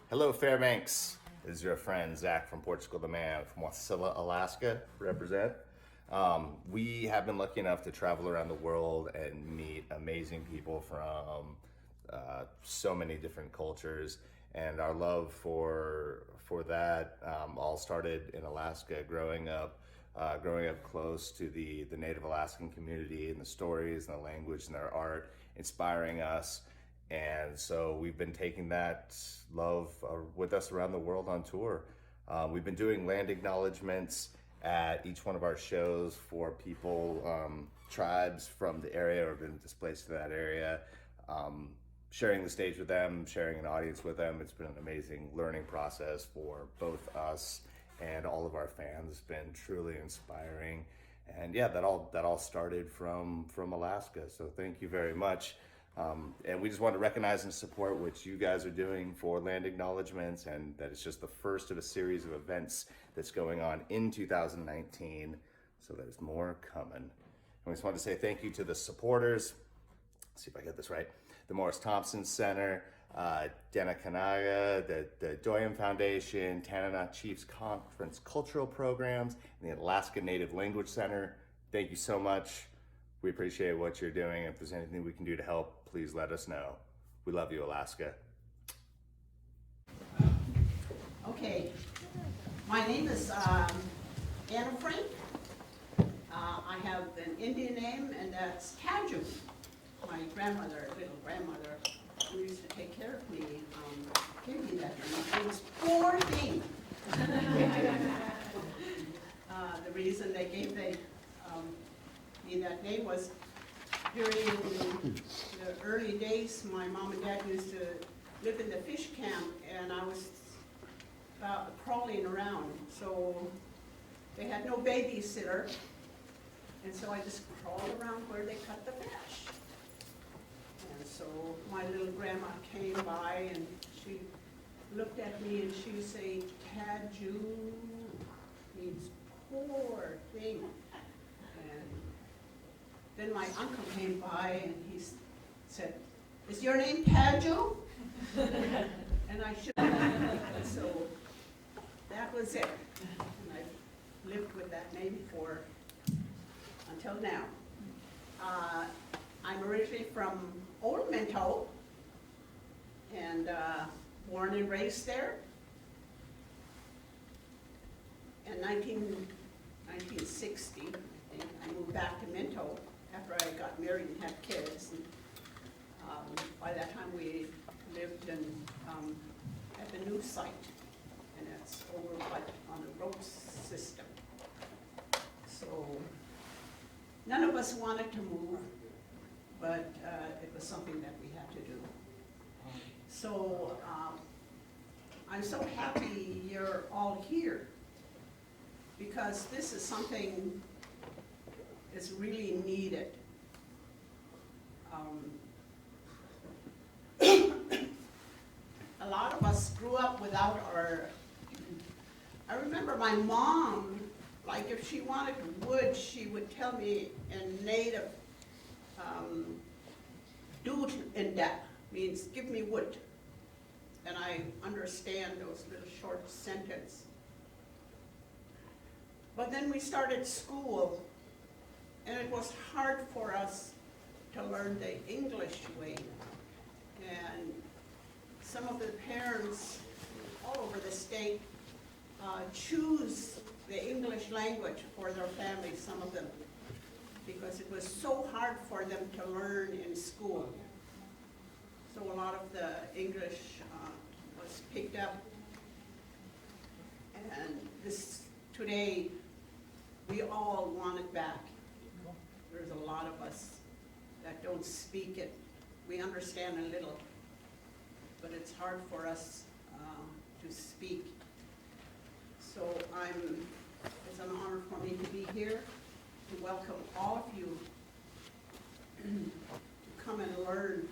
Hello, Fairbanks. This is your friend Zach from Portugal, the man from Wasilla, Alaska. Represent. We have been lucky enough to travel around the world and meet amazing people from so many different cultures, and our love for that all started in Alaska. Growing up close to the Native Alaskan community and the stories and the language and their art, inspiring us. And so we've been taking that love with us around the world on tour. We've been doing land acknowledgments at each one of our shows for people, tribes from the area or been displaced to that area, sharing the stage with them, sharing an audience with them. It's been an amazing learning process for both us and all of our fans. It's been truly inspiring. And yeah, that all started from Alaska. So thank you very much. And we just want to recognize and support what you guys are doing for Land Acknowledgments, and that it's just the first of a series of events that's going on in 2019. So there's more coming. And we just want to say thank you to the supporters. Let's see if I get this right. The Morris Thompson Center, Denakkanaaga, the Doyen Foundation, Tanana Chiefs Conference Cultural Programs, and the Alaska Native Language Center. Thank you so much. We appreciate what you're doing. If there's anything we can do to help, please let us know. We love you, Alaska. Okay, my name is Anna Frank. I have an Indian name, and that's Taju. My grandmother, little grandmother, who used to take care of me, gave me that name. It was poor thing. The reason they gave me that name was during the early days, my mom and dad used to live in the fish camp, and I was crawling around. So they had no babysitter, and so I just crawled around where they cut the fish. And so my little grandma came by, and she looked at me, and she would say, "Taju means poor thing." Then my uncle came by and he said, "Is your name Taju?" And I shook. So that was it. And I lived with that name until now. I'm originally from Old Minto and born and raised there. In 1960, I think, I moved back to Minto after I got married and had kids. And, by that time we lived at the new site, and it's over on the road system. So none of us wanted to move, but it was something that we had to do. So I'm so happy you're all here, because this is something is really needed. A lot of us grew up without I remember my mom, like if she wanted wood, she would tell me in native, "Doot in that," means give me wood. And I understand those little short sentences. But then we started school, and it was hard for us to learn the English way. And some of the parents all over the state choose the English language for their families, some of them, because it was so hard for them to learn in school. So a lot of the English was picked up. And today, we all want it back. There's a lot of us that don't speak it. We understand a little, but it's hard for us to speak. So it's an honor for me to be here, to welcome all of you to come and learn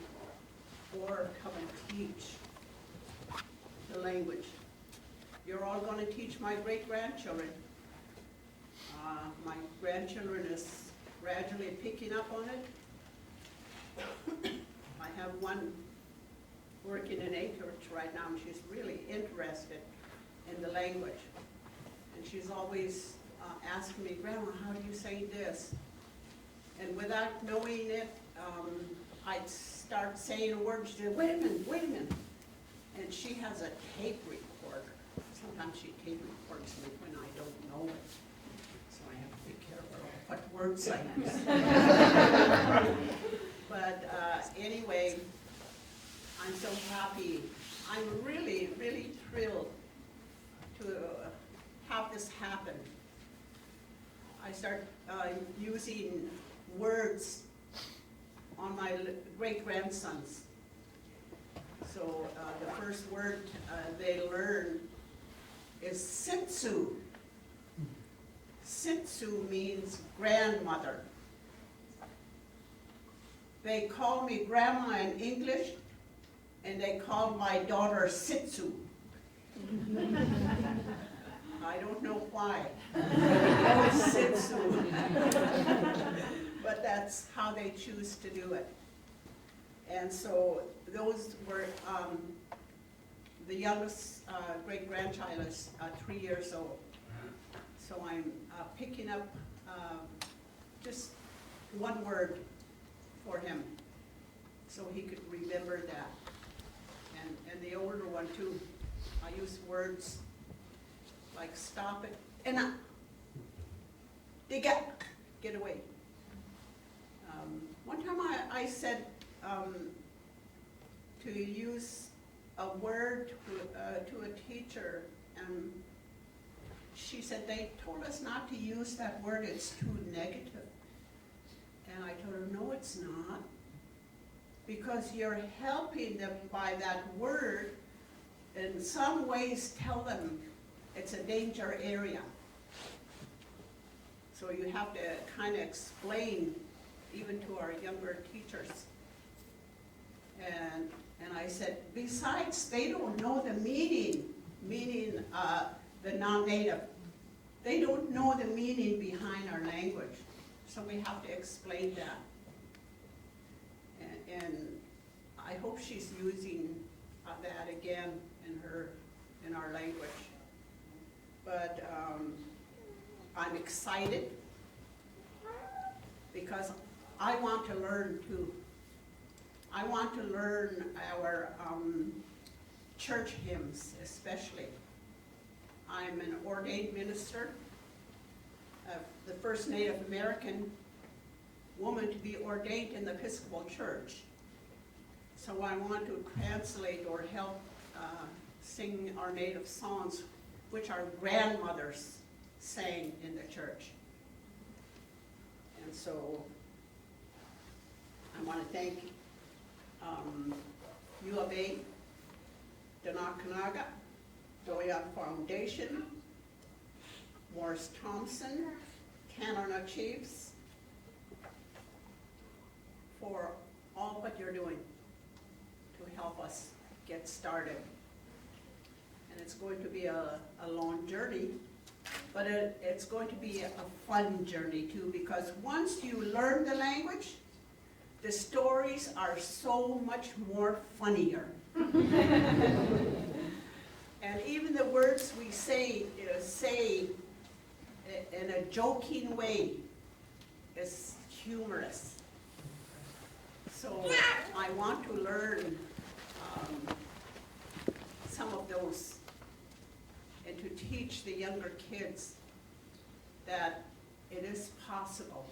or come and teach the language. You're all going to teach my great-grandchildren. My grandchildren is gradually picking up on it. I have one working in Anchorage right now, and she's really interested in the language. And she's always asking me, Grandma, how do you say this? And without knowing it, I'd start saying a word, she'd say, wait a minute. And she has a tape recorder. Sometimes she tape records me when I don't know it. So I have to be careful of what words I use. But anyway, I'm so happy. I'm really, really thrilled to have this happen. I start using words on my great-grandsons. So the first word they learn is sitsu. Sitsu means grandmother. They call me Grandma in English, and they call my daughter Sitsu. I don't know why. Sitsu. But that's how they choose to do it. And so those were, the youngest great-grandchild is 3 years old. So I'm picking up just one word for him so he could remember that. And the older one too, I use words like stop it, and get away. One time I said to use a word to a teacher, and she said they told us not to use that word, it's too negative. And I told her, no, it's not, because you're helping them by that word in some ways tell them it's a danger area. So you have to kind of explain even to our younger teachers. And I said, besides, they don't know the meaning the non-native. They don't know the meaning behind our language. So we have to explain that. And I hope she's using that again in our language. But I'm excited because I want to learn too. I want to learn our church hymns especially. I'm an ordained minister, the first Native American woman to be ordained in the Episcopal Church. So I want to translate or help sing our native songs, which our grandmothers sang in the church. And so I want to thank U of A, Denakkanaaga, Doya Foundation, Morris Thompson, Canada Chiefs, for all what you're doing to help us get started. And it's going to be a long journey, but it's going to be a fun journey too, because once you learn the language, the stories are so much more funnier. And even the words we say in a joking way is humorous. So I want to learn some of those and to teach the younger kids that it is possible.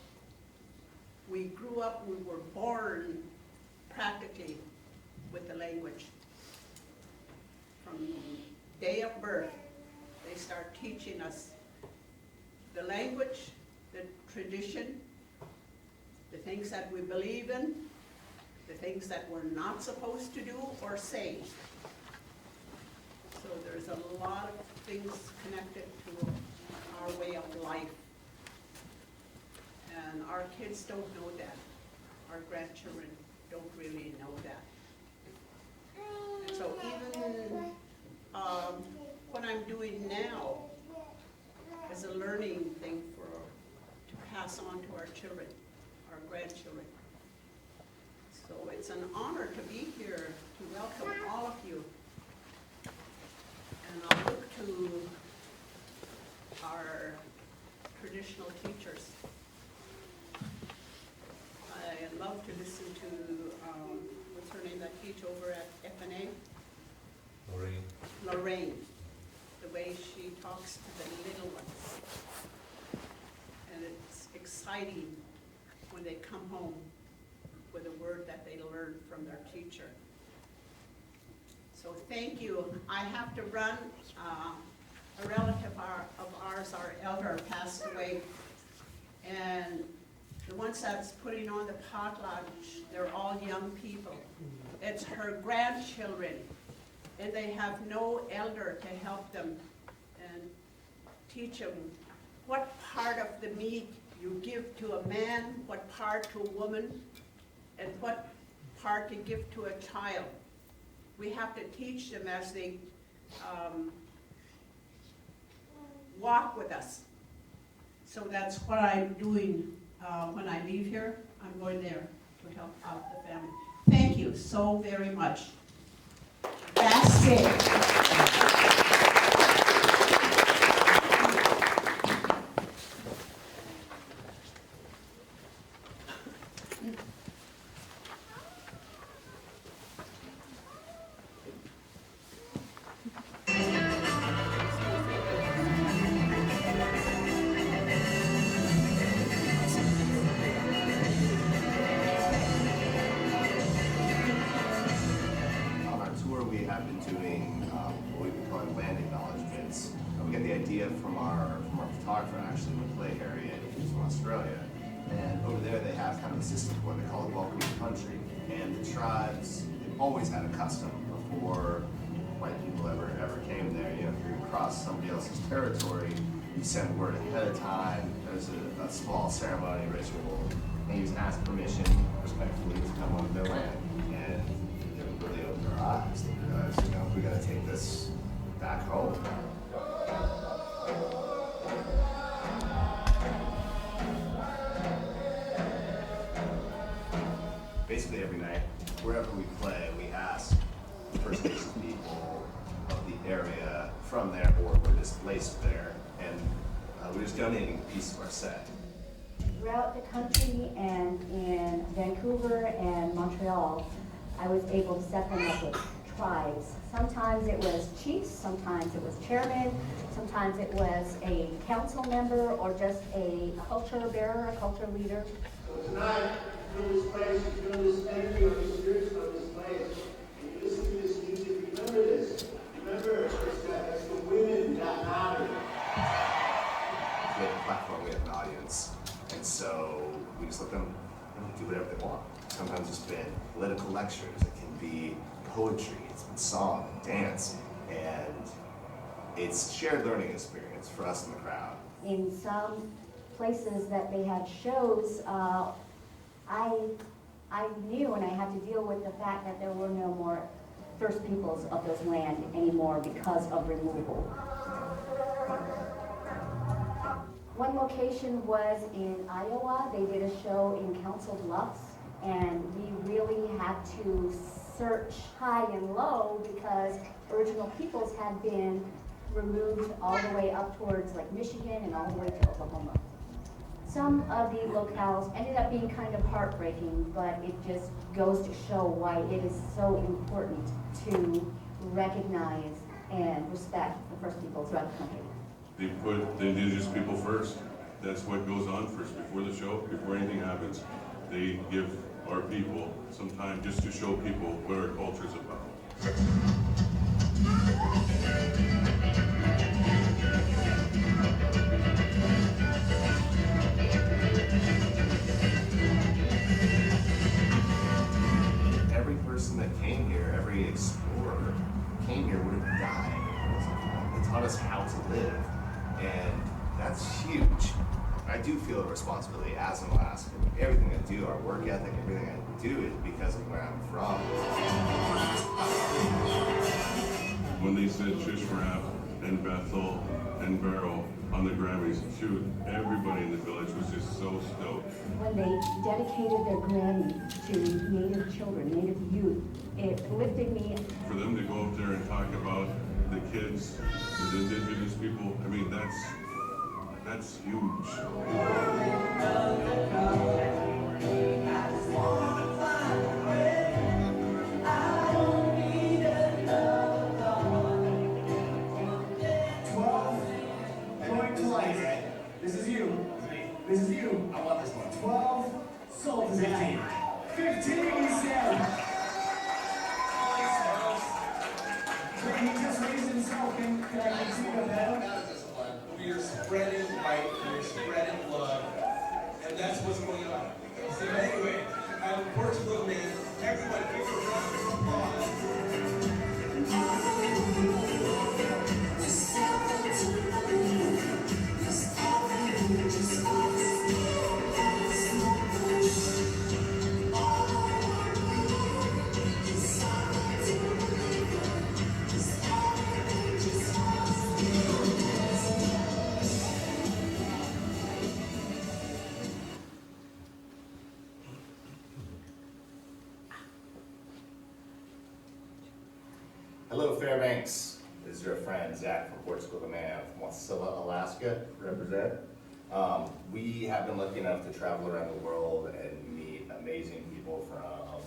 We grew up, we were born practically with the language. From day of birth, they start teaching us the language, the tradition, the things that we believe in, the things that we're not supposed to do or say. So there's a lot of things connected to our way of life. And our kids don't know that. Our grandchildren don't really know that. And so even what I'm doing now is a learning thing to pass on to our children, our grandchildren. So it's an honor to be here to welcome all of you. And I'll look to our traditional teachers. I love to listen to, what's her name, that teach over at FNA? Lorraine. The way she talks to the little ones. And it's exciting when they come home with a word that they learned from their teacher. So thank you. I have to run. A relative of ours, our elder, passed away. And the ones that's putting on the potluck, they're all young people. It's her grandchildren. And they have no elder to help them and teach them what part of the meat you give to a man, what part to a woman, and what part to give to a child. We have to teach them as they walk with us. So that's what I'm doing when I leave here. I'm going there to help out the family. Thank you so very much. That's it. What we call Land Acknowledgments. We got the idea from our photographer, actually, in the play area. He's from Australia. And over there they have kind of a system where they call it Welcome to Country. And the tribes, they've always had a custom before white people ever came there. You know, if you're across somebody else's territory, you send word ahead of time. There's a small ceremony, ritual, and you just ask permission respectfully to come onto their land. And it really opened our eyes because, you know, we got to take this back home. Basically every night, wherever we play, we ask First Nations people of the area from there or were displaced there, and we're just donating a piece of our set. Throughout the country and in Vancouver and Montreal, I was able to set them up with tribes. Sometimes it was chiefs, sometimes it was chairman, sometimes it was a council member or just a culture bearer, a culture leader. So tonight, feel this place, you feel this energy of the spirits of this place. And you listen to this music, remember this. Remember, it's the women that matter. We have a platform, we have an audience, and so we just let them do whatever they want. Sometimes it's been political lectures, it can be poetry, it's been song, dance, and it's shared learning experience for us in the crowd. In some places that they had shows, I knew and I had to deal with the fact that there were no more First Peoples of those land anymore because of removal. One location was in Iowa. They did a show in Council Bluffs, and we really had to search high and low because original peoples had been removed all the way up towards like Michigan and all the way to Oklahoma. Some of the locales ended up being kind of heartbreaking, but it just goes to show why it is so important to recognize and respect the First People throughout the country. They put the indigenous people first. That's what goes on first. Before the show, before anything happens, they give our people some time just to show people what our culture is about. Every person that came here, every explorer came here would have died. They taught us how to live, and that's huge. I do feel a responsibility as an Alaskan. Everything I do, our work ethic, everything I do is because of where I'm from. When they said Shishmarab and Bethel and Barrow, on the Grammys. Shoot, everybody in the village was just so stoked. When they dedicated their Grammy to Native children, Native youth, it lifted me. For them to go up there and talk about the kids, the indigenous people, I mean, that's huge. This is you. I want this one. 12 sold 15. 15, he said. He just raised himself. Can I see the medal? We are spreading light, we are spreading love, and that's what's going on. So anyway, Portugal name, everyone give a round of applause. Hello, Fairbanks. This is your friend Zach from Portugal the Man from Wasilla, Alaska. Represent. We have been lucky enough to travel around the world and meet amazing people from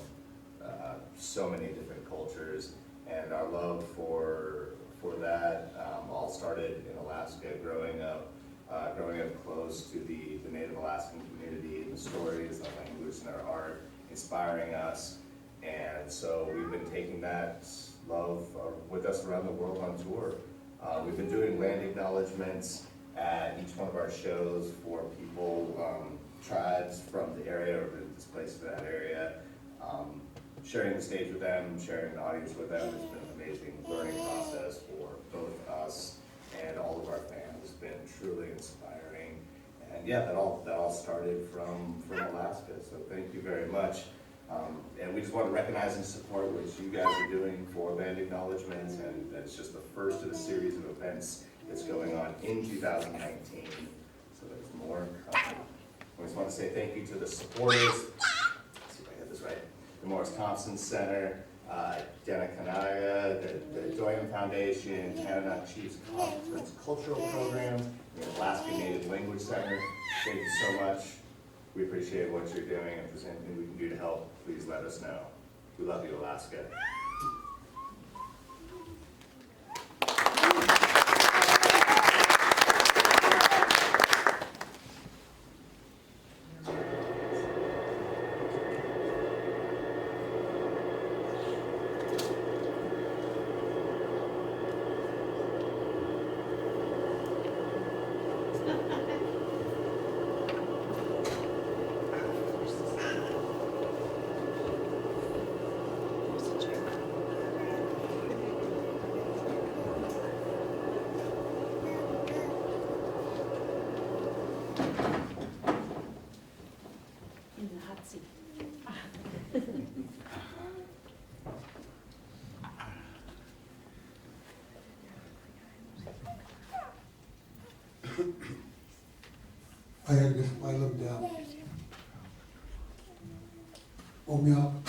so many different cultures, and our love for that all started in Alaska. Growing up close to the Native Alaskan community, and the stories, the language, and their art inspiring us, and so we've been taking that love with us around the world on tour. We've been doing land acknowledgments at each one of our shows for people, tribes from the area or been displaced in that area, sharing the stage with them, sharing the audience with them. It's been an amazing learning process for both us and all of our fans. It's been truly inspiring. And yeah, that all started from Alaska, so thank you very much. And we just want to recognize and support what you guys are doing for Land Acknowledgments, and that's just the first of a series of events that's going on in 2019. So there's more coming. I just want to say thank you to the supporters. Let's see if I get this right. The Morris Thompson Center, Denakkanaaga, the Doyen Foundation, Canada Chiefs Conference Cultural Programs, the Alaska Native Language Center. Thank you so much. We appreciate what you're doing, and if there's anything we can do to help, please let us know. We love you, Alaska.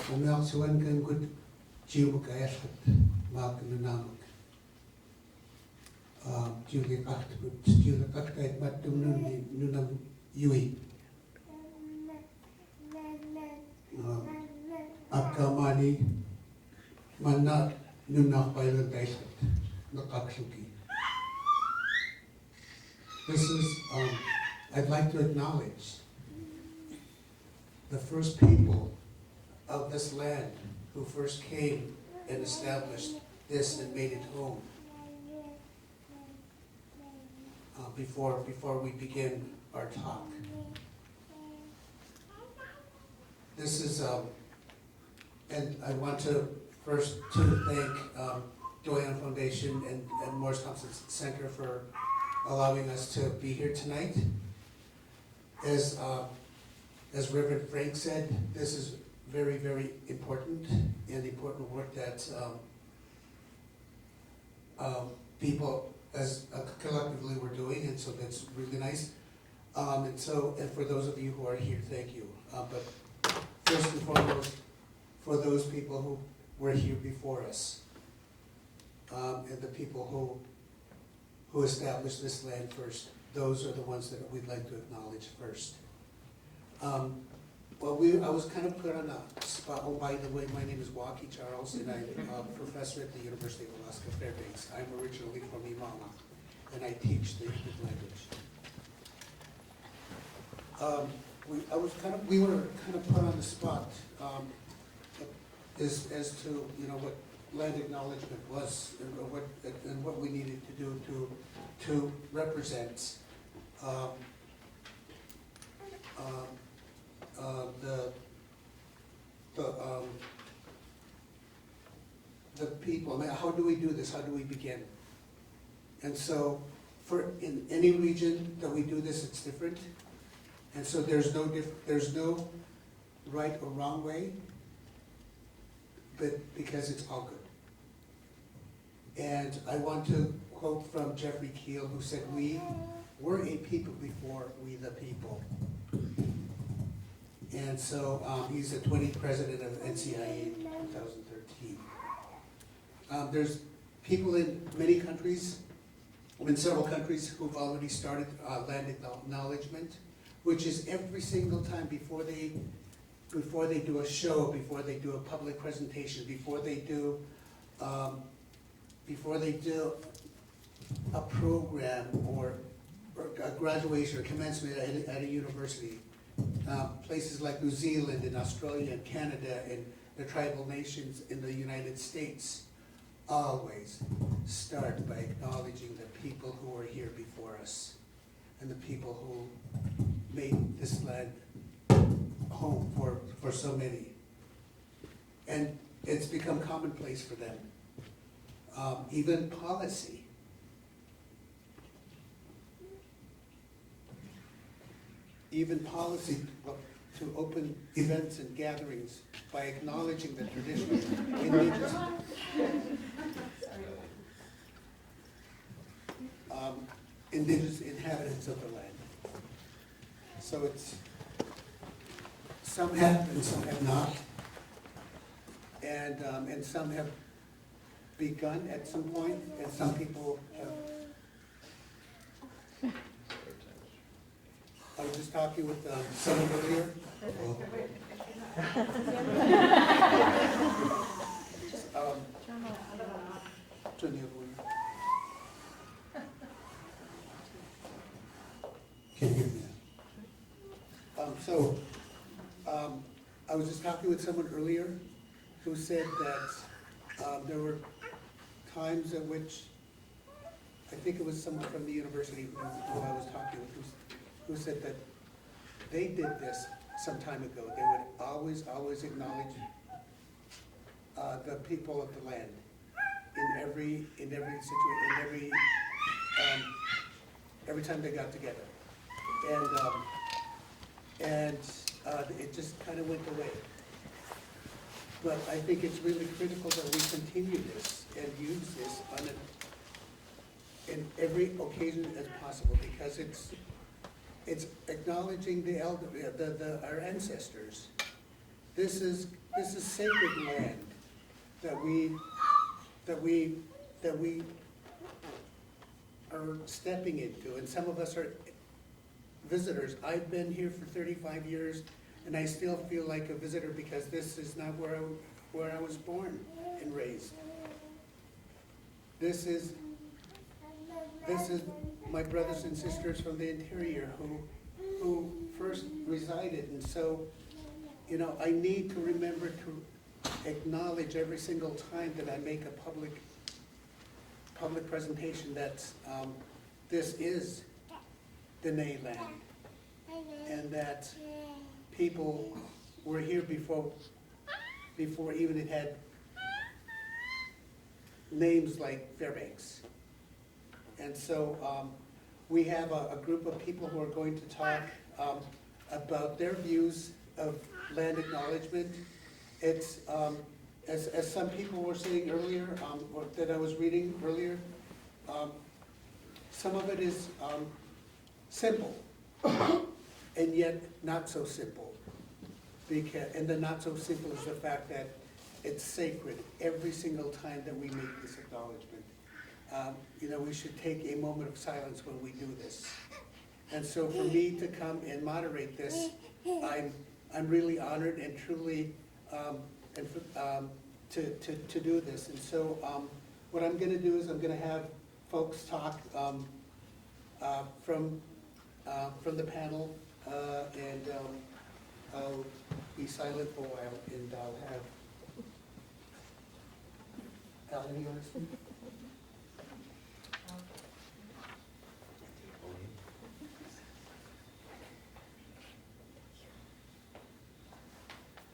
Omiak suan kan good jiu kayat mak namak. Jiu kat kayat matum nunam yui. Akamani mana nunak pailan kaisat nakaksuki. This is I'd like to acknowledge the first people of this land who first came and established this and made it home. Before we begin our talk, this is and I want to first to thank Doyen Foundation and Morris Thompson Center for allowing us to be here tonight. As Reverend Frank said, this is very, very important and important work that people as collectively we're doing, and so that's really nice. And for those of you who are here, thank you. But first and foremost, for those people who were here before us, and the people who established this land first, those are the ones that we'd like to acknowledge first. I was kind of put on a spot. Oh, by the way, my name is Walkie Charles, and I'm a professor at the University of Alaska Fairbanks. I'm originally from Imama, and I teach the English language. We were kind of put on the spot as to what land acknowledgement was and what we needed to do to represent the people. I mean, how do we do this? How do we begin? And so, in any region that we do this, it's different. And so there's no right or wrong way, but because it's all good. And I want to quote from Jeffrey Keel, who said, "We were a people before we the people." And so he's the 20th president of NCIA in 2013. There's people in many countries, in several countries, who've already started land acknowledgement, which is every single time before they do a show, before they do a public presentation, before they do a program or a graduation or commencement at a university. Places like New Zealand and Australia and Canada and the tribal nations in the United States always start by acknowledging the people who were here before us and the people who made this land home for so many. And it's become commonplace for them. Even policy. To open events and gatherings by acknowledging the traditional indigenous inhabitants of the land. So it's, some have and some have not. And some have begun at some point, and some people have. I was just talking with someone earlier. Turn the other one. Can you hear me now? I was just talking with someone earlier who said that there were times at which, I think it was someone from the university who I was talking with, who said that they did this some time ago. They would always acknowledge the people of the land in every situation, every time they got together, and it just kind of went away. But I think it's really critical that we continue this and use this in every occasion as possible, because it's acknowledging the our ancestors. This is sacred land that we are stepping into, and some of us are visitors. I've been here for 35 years, and I still feel like a visitor because this is not where I was born and raised. This is my brothers and sisters from the interior who first resided, and so, I need to remember to acknowledge every single time that I make a public presentation that this is Dene land, and that people were here before even it had names like Fairbanks. And so we have a group of people who are going to talk about their views of land acknowledgement. It's, as some people were saying earlier, or that I was reading earlier, some of it is simple, and yet not so simple. And the not so simple is the fact that it's sacred every single time that we make this acknowledgement. We should take a moment of silence when we do this. And so for me to come and moderate this, I'm really honored and truly to do this. And so what I'm going to do is I'm going to have folks talk from the panel, and I'll be silent for a while, and I'll have Allan, you want to speak?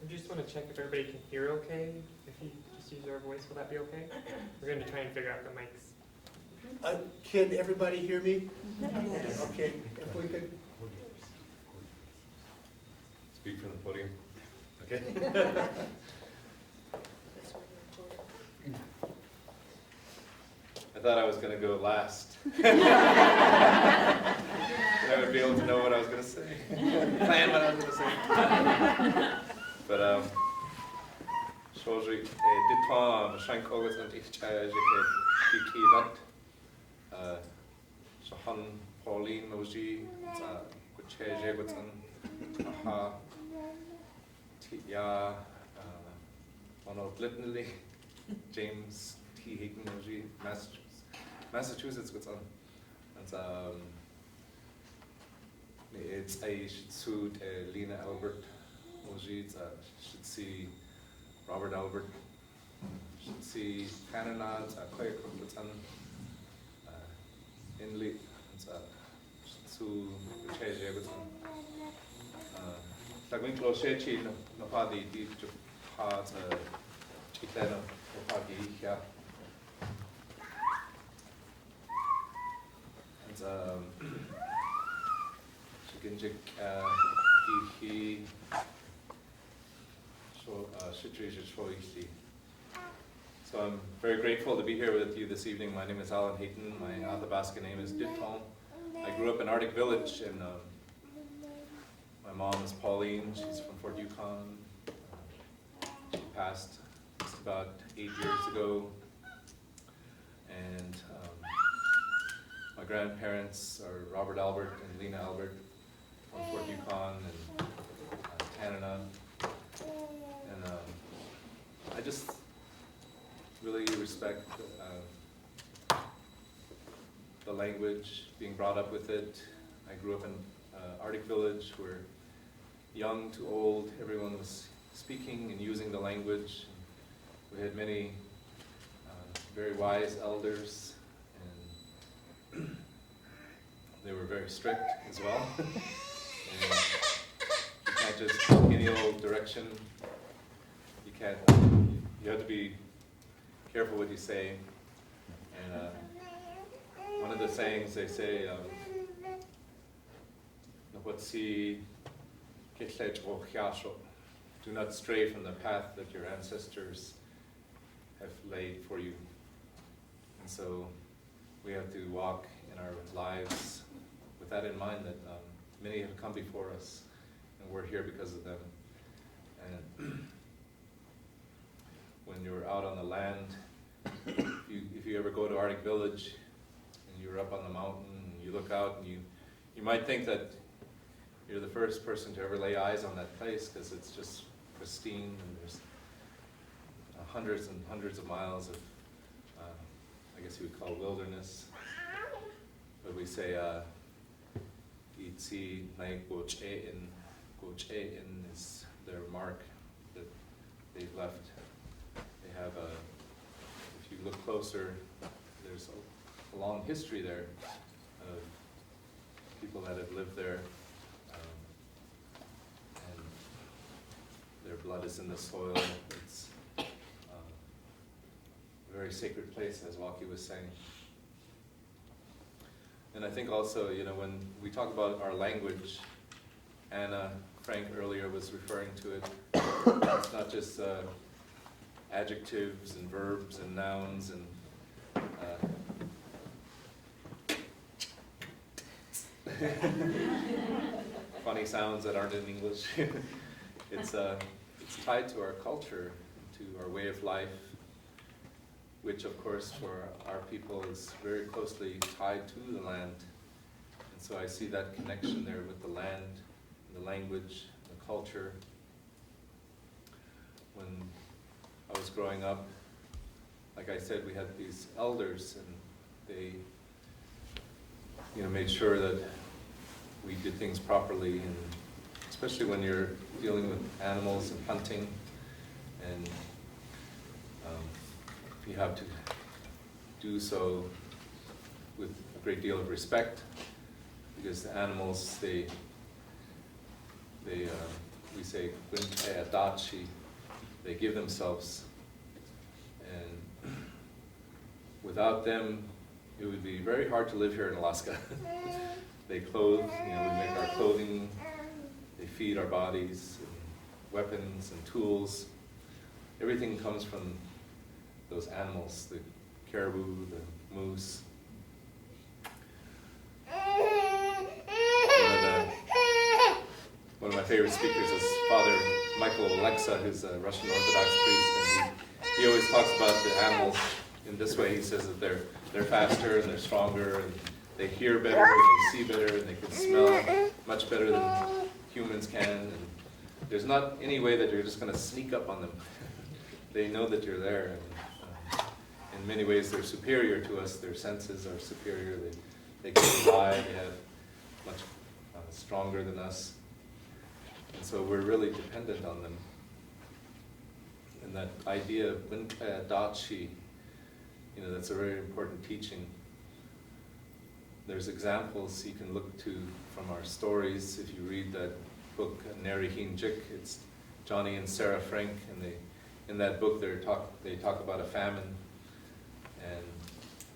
I just want to check if everybody can hear okay. If you just use our voice, will that be okay? We're going to try and figure out the mics. Can everybody hear me? Yes. Okay, if we could. Speak from the podium. Okay. I thought I was going to go last. I would be able to know what I was going to say, plan what I was going to say. But Shoji, did Tom Shank Ogus and Ichaj Kikivat, Shahan Pauline Moji, Kucheje Watan, Aha, Tia, Mono Blitney, James T. Hayton Moji, Massachusetts Watan, and it's a Shitsu Lena Albert. Should see Robert Albert, should see Canada, Koya Kukutan, Inli, should see Kucheje Gutan. Tagwin Cloche Chi, Napadi, Deep Japat, Chitano, Napadi, yeah. And Chikinjik, He. So I'm very grateful to be here with you this evening. My name is Allan Hayton. My Athabasca name is Ditton. I grew up in Arctic Village, and my mom is Pauline. She's from Fort Yukon. She passed just about 8 years ago. And my grandparents are Robert Albert and Lena Albert from Fort Yukon and Canada. And I just really respect the language, being brought up with it. I grew up in Arctic Village where young to old, everyone was speaking and using the language. We had many very wise elders, and they were very strict as well. And you can't just go any old direction. You can't, you have to be careful what you say. And one of the sayings they say, do not stray from the path that your ancestors have laid for you. And so we have to walk in our lives with that in mind, that many have come before us, and we're here because of them. And when you're out on the land, if you ever go to Arctic Village, and you're up on the mountain, and you look out, and you might think that you're the first person to ever lay eyes on that place, because it's just pristine, and there's hundreds and hundreds of miles of, I guess you would call wilderness. But we say, Itzi Nai Goche'in is their mark that they've left. They have if you look closer, there's a long history there of people that have lived there, and their blood is in the soil. It's a very sacred place, as Walkie was saying. And I think also, when we talk about our language, Anna Frank earlier was referring to it. It's not just adjectives and verbs and nouns and funny sounds that aren't in English. It's tied to our culture, to our way of life, which of course for our people is very closely tied to the land. And so I see that connection there with the land, the language, the culture. When I was growing up, like I said, we had these elders, and they, made sure that we did things properly, and especially when you're dealing with animals and hunting, and you have to do so with a great deal of respect, because the animals, we say, they give themselves, and without them, it would be very hard to live here in Alaska. They clothe, we make our clothing, they feed our bodies, and weapons and tools. Everything comes from those animals, the caribou, the moose. One of my favorite speakers is Father Michael Alexa, who's a Russian Orthodox priest, and he always talks about the animals in this way. He says that they're faster and they're stronger, and they hear better, and they see better, and they can smell much better than humans can. And there's not any way that you're just going to sneak up on them. They know that you're there. And, in many ways, they're superior to us. Their senses are superior. They can fly. They have much stronger than us. And so we're really dependent on them. And that idea of dachi, that's a very important teaching. There's examples you can look to from our stories. If you read that book, Neri Hinjik, it's Johnny and Sarah Frank, and in that book they talk about a famine. And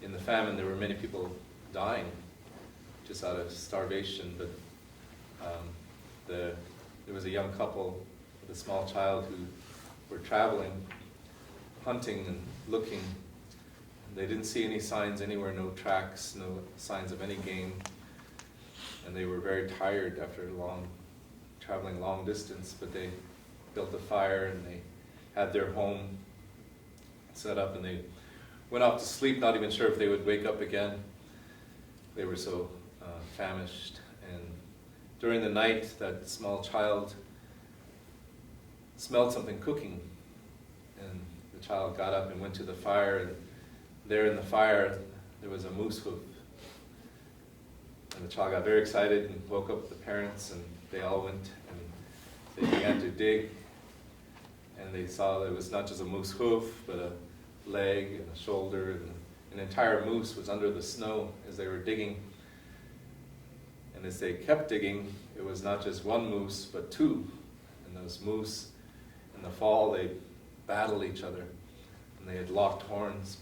in the famine there were many people dying just out of starvation, but there was a young couple with a small child who were traveling, hunting and looking. They didn't see any signs anywhere, no tracks, no signs of any game. And they were very tired after traveling long distance, but they built a fire and they had their home set up, and they went off to sleep, not even sure if they would wake up again. They were so famished. And during the night, that small child smelled something cooking. And the child got up and went to the fire, and there in the fire, there was a moose hoof. And the child got very excited and woke up the parents, and they all went and they began to dig. And they saw there was not just a moose hoof, but a leg and a shoulder, and an entire moose was under the snow as they were digging. And as they kept digging, it was not just one moose, but two. And those moose, in the fall, they battled each other, and they had locked horns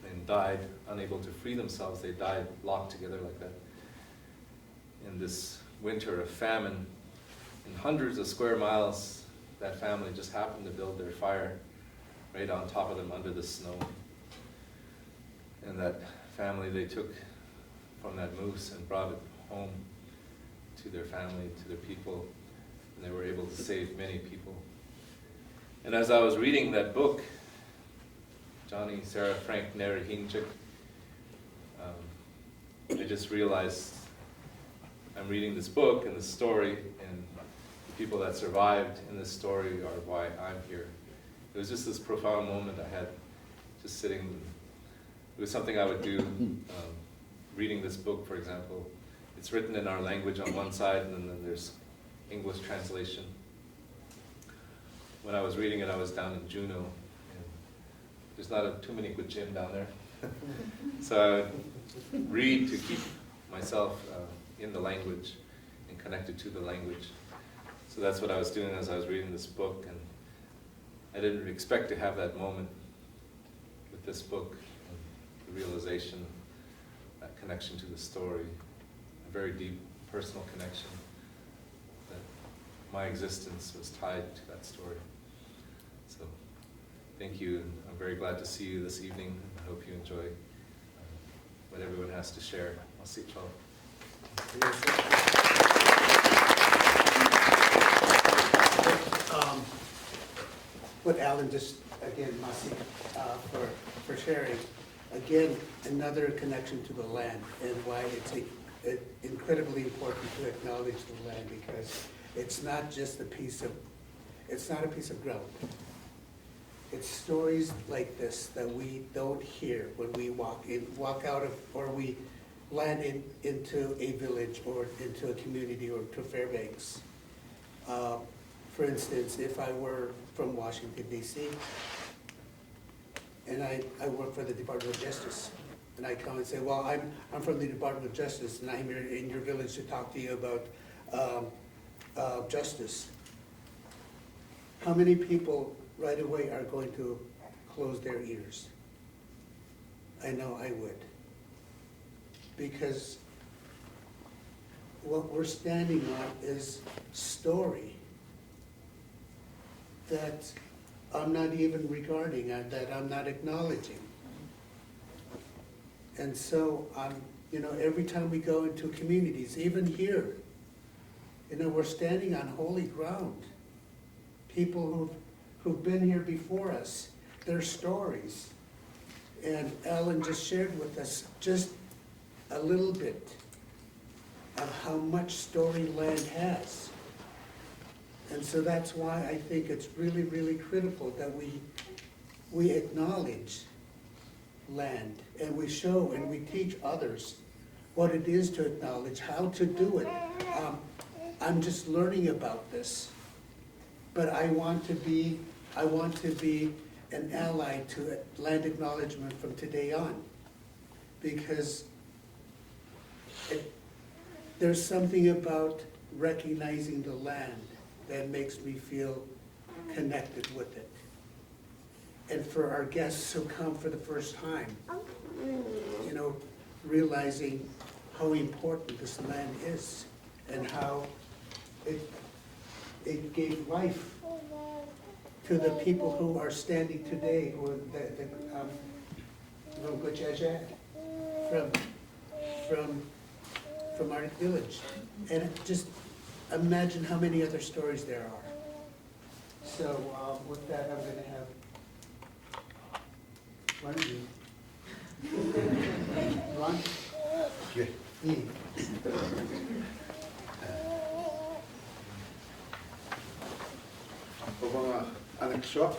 and died unable to free themselves. They died locked together like that. In this winter of famine, in hundreds of square miles, that family just happened to build their fire right on top of them under the snow. And that family, they took from that moose and brought it home to their family, to their people, and they were able to save many people. And as I was reading that book, Johnny, Sarah, Frank, Neri Hinjik, I just realized I'm reading this book and this story, and the people that survived in this story are why I'm here. It was just this profound moment I had, just sitting. It was something I would do, reading this book, for example. It's written in our language on one side, and then there's English translation. When I was reading it, I was down in Juneau. There's not too many good gym down there. So I would read to keep myself in the language and connected to the language. So that's what I was doing as I was reading this book, and I didn't expect to have that moment with this book, and the realization, that connection to the story, a very deep personal connection, that my existence was tied to that story. So thank you, and I'm very glad to see you this evening. I hope you enjoy what everyone has to share. I'll see you all. What Allan just, again, Masi, for sharing, again, another connection to the land and why it's incredibly important to acknowledge the land, because it's not just it's not a piece of ground. It's stories like this that we don't hear when we walk out of, or we land into a village or into a community or to Fairbanks. For instance, if I were from Washington, D.C., and I work for the Department of Justice, and I come and say, well, I'm from the Department of Justice, and I'm here in your village to talk to you about justice. How many people right away are going to close their ears? I know I would. Because what we're standing on is story that I'm not even regarding, that I'm not acknowledging. And so every time we go into communities, even here, we're standing on holy ground. People who've been here before us, their stories. And Allan just shared with us just a little bit of how much story land has. And so that's why I think it's really, really critical that we acknowledge land, and we show and we teach others what it is to acknowledge, how to do it. I'm just learning about this, but I want to be an ally to land acknowledgement from today on, because there's something about recognizing the land that makes me feel connected with it. And for our guests who come for the first time, realizing how important this land is and how it gave life to the people who are standing today, who are from our village. And just imagine how many other stories there are. So with that, I'm going to have one of you. Ron? Yeah. Mga anak swak,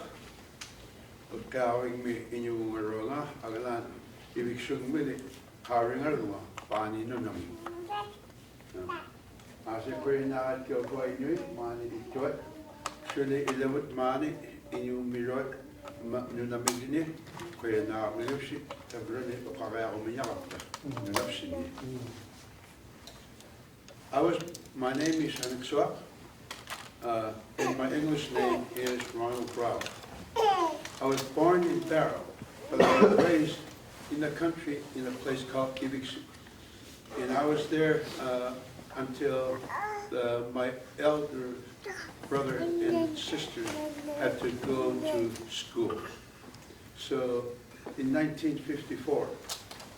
pagkawing may inyong marona, agalan, ibig sumili, kawing arwa, panino namin. Asa ko rin na at kyo ko inyo, mani ito, suli ilawat mani, inyong mirot, nunamig ni, kaya na ako nilapsi, tabra ni, kaya ako minyakap na, nilapsi ni. My name is Anak Swak. And my English name is Ronald Brown. I was born in Barrow, but I was raised in the country in a place called Kiviksu. And I was there until my elder brother and sister had to go to school. So in 1954,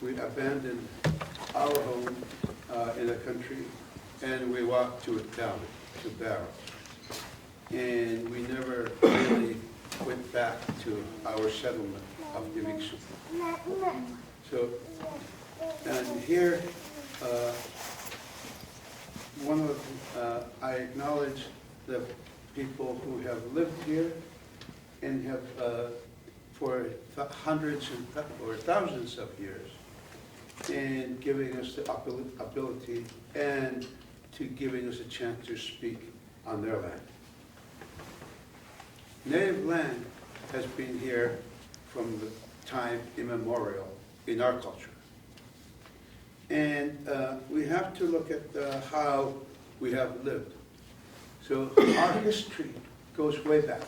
we abandoned our home in the country and we walked to a town, to Barrow. And we never really went back to our settlement of Kiviksu. So, and here, I acknowledge the people who have lived here and have for hundreds or thousands of years, and giving us the ability and to giving us a chance to speak on their land. Native land has been here from the time immemorial in our culture. And we have to look at how we have lived. So our history goes way back.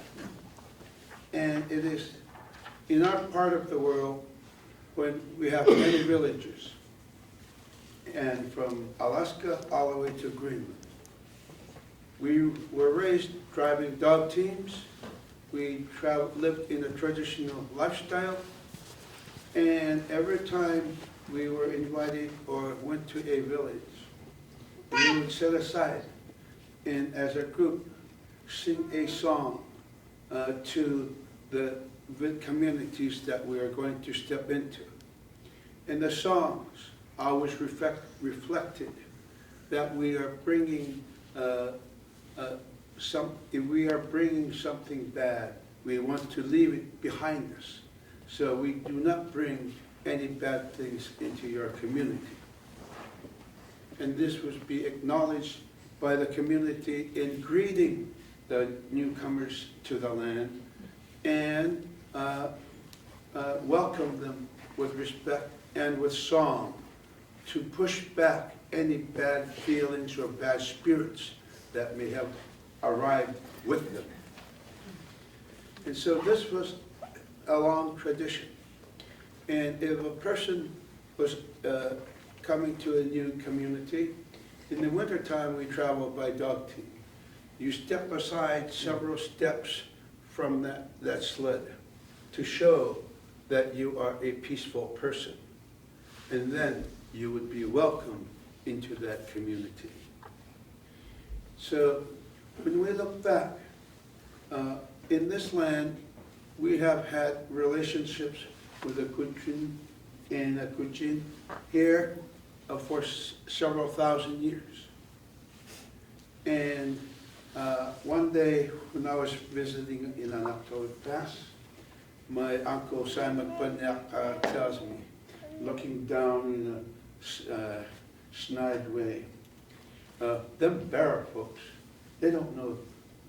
And it is in our part of the world when we have many villages, and from Alaska all the way to Greenland. We were raised driving dog teams. We lived in a traditional lifestyle, and every time we were invited or went to a village, we would set aside and as a group sing a song to the communities that we are going to step into. And the songs always reflected that we are bringing if we are bringing something bad, we want to leave it behind us. So we do not bring any bad things into your community. And this would be acknowledged by the community in greeting the newcomers to the land and welcome them with respect and with song to push back any bad feelings or bad spirits that may have arrived with them. And so this was a long tradition. And if a person was coming to a new community, in the wintertime we travel by dog team. You step aside several steps from that sled to show that you are a peaceful person. And then you would be welcomed into that community. So when we look back, in this land, we have had relationships with the Kutchin and the Kutchin here for several thousand years. And one day when I was visiting in Anatole Pass, my uncle Simon Bunyak tells me, looking down in a snide way, them Barra folks, they don't know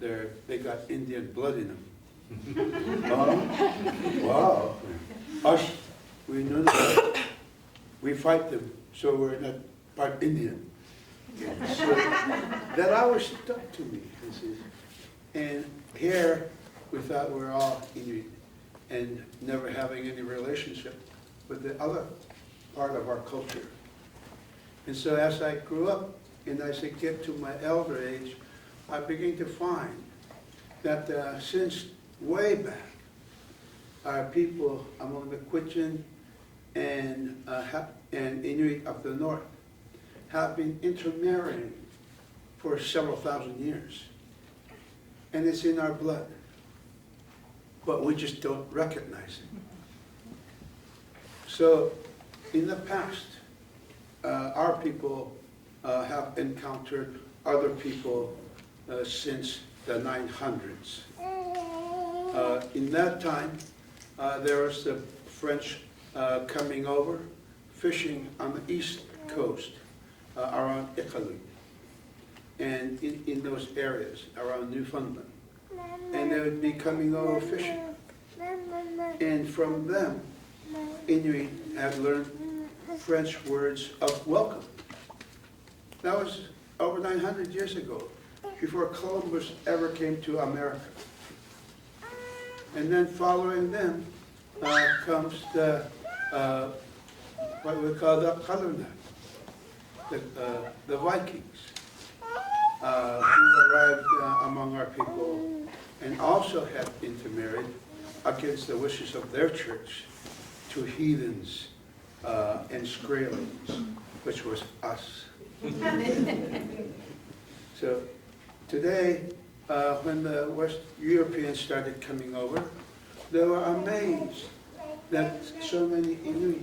they got Indian blood in them. Wow. Us, we know that. We fight them, so we're not part Indian. So that always stuck to me. And here, we thought we were all Inuit and never having any relationship with the other part of our culture. And so as I grew up and as I get to my elder age, I began to find that since way back, our people among the Kutchin and Inuit of the north have been intermarrying for several thousand years. And it's in our blood, but we just don't recognize it. So in the past, our people have encountered other people since the 900s. In that time, there was the French coming over, fishing on the east coast around Iqaluit and in those areas around Newfoundland. And they would be coming over fishing. And from them, Inuit had learned French words of welcome. That was over 900 years ago, before Columbus ever came to America. And then following them comes the, what we call the Kaluna, the Vikings, who arrived among our people and also had intermarried against the wishes of their church to heathens and Skraelings, which was us. So today, when the West Europeans started coming over, they were amazed that so many Inuit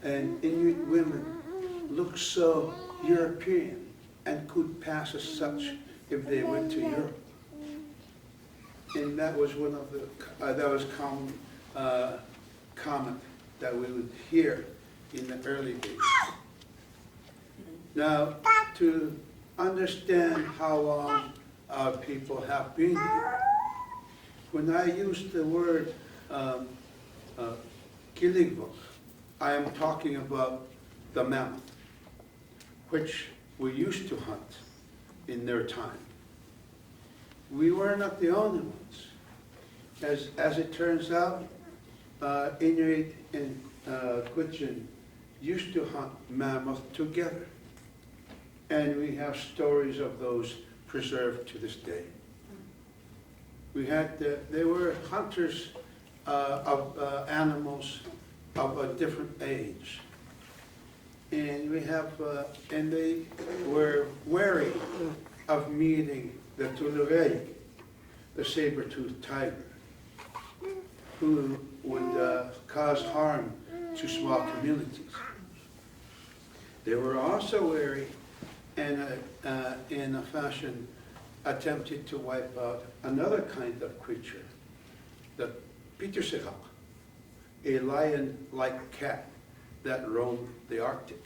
and Inuit women looked so European and could pass as such if they went to Europe. And that was one of the, that was common comment that we would hear in the early days. Now, to understand how long our people have been here, when I use the word Kiligvok, I am talking about the mammoth, which we used to hunt in their time. We were not the only ones. As it turns out, Inuit and Kutchin used to hunt mammoth together. And we have stories of those preserved to this day. We had, they were hunters of animals of a different age. And we have, and they were wary of meeting the Tulurei, the saber-toothed tiger, who would cause harm to small communities. They were also wary and in a fashion attempted to wipe out another kind of creature, the Petersikak, a lion-like cat that roamed the Arctic.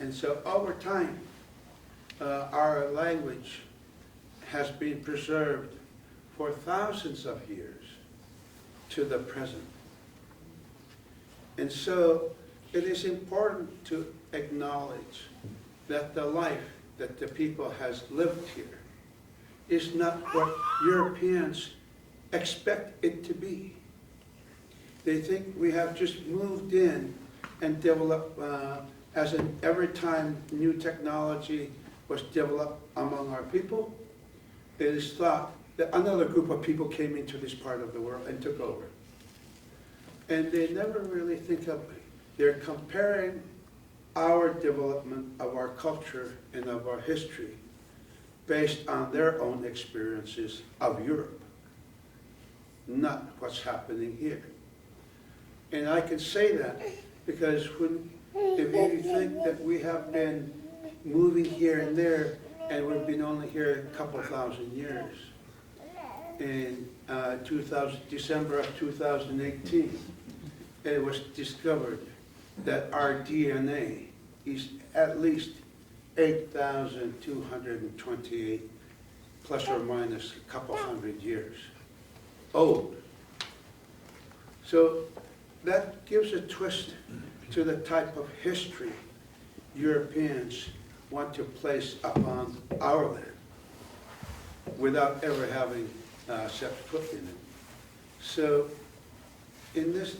And so over time, our language has been preserved for thousands of years to the present. And so it is important to acknowledge that the life that the people has lived here is not what Europeans expect it to be. They think we have just moved in and developed, as in every time new technology was developed among our people, it is thought that another group of people came into this part of the world and took over. And they never really think of, they're comparing our development of our culture and of our history based on their own experiences of Europe, not what's happening here. And I can say that because if you think that we have been moving here and there, and we've been only here a couple thousand years, in December of 2018, it was discovered that our DNA is at least 8,228 plus or minus a couple hundred years old. So that gives a twist to the type of history Europeans want to place upon our land without ever having set foot in it. So in this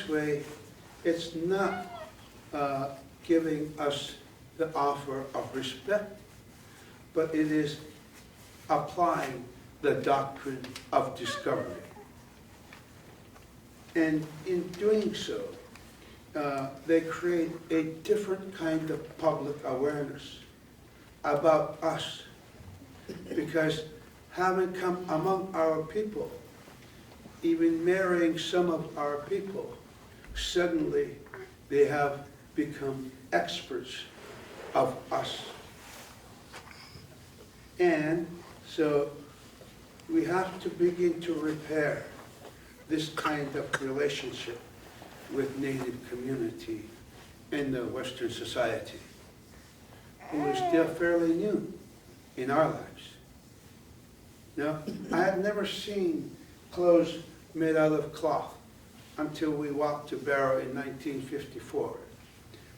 way, it's not giving us the offer of respect, but it is applying the doctrine of discovery. And in doing so, they create a different kind of public awareness about us, because having come among our people, even marrying some of our people, suddenly they have become experts of us. And so we have to begin to repair this kind of relationship with Native community in the Western society, who is still fairly new in our lives. Now, I had never seen clothes made out of cloth until we walked to Barrow in 1954.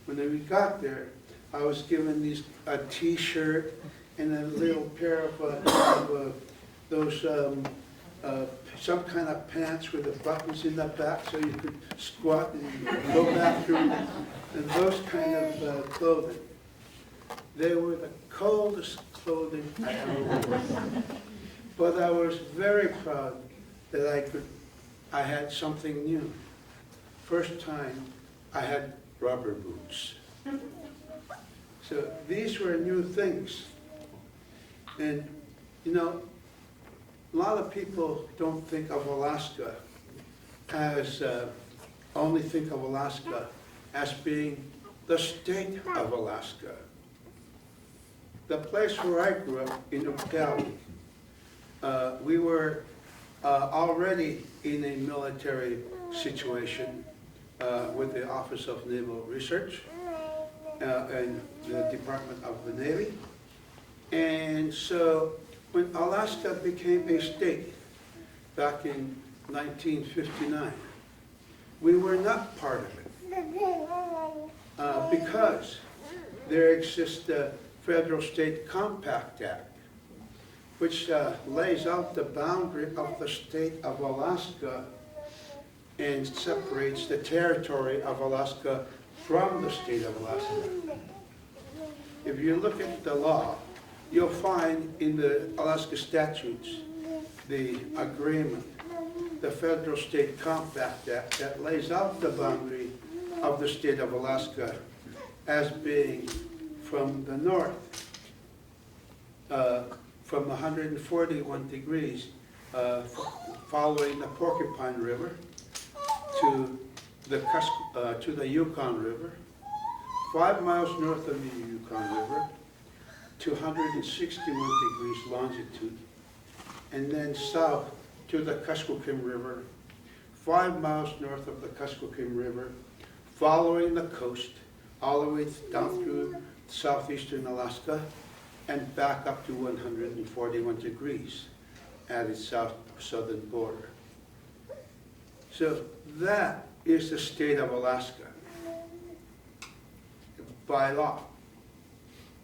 When we got there, I was given a t-shirt and a little pair of those some kind of pants with the buttons in the back so you could squat and go back through, and those kind of clothing. They were the coldest clothing I ever wore. But I was very proud that I had something new. First time I had rubber boots. So these were new things. And you know, a lot of people don't think of Alaska as, only think of Alaska as being the state of Alaska. The place where I grew up, in Ocala, we were already in a military situation with the Office of Naval Research and the Department of the Navy. And so when Alaska became a state back in 1959, we were not part of it because there exists the Federal State Compact Act, which lays out the boundary of the state of Alaska and separates the territory of Alaska from the state of Alaska. If you look at the law, you'll find in the Alaska statutes the agreement, the Federal State Compact Act, that lays out the boundary of the state of Alaska as being from the north, from 141 degrees following the Porcupine River to the Yukon River, 5 miles north of the Yukon River to 161 degrees longitude, and then south to the Kuskokwim River, 5 miles north of the Kuskokwim River, following the coast all the way down through southeastern Alaska and back up to 141 degrees at its southern border. So that is the state of Alaska by law.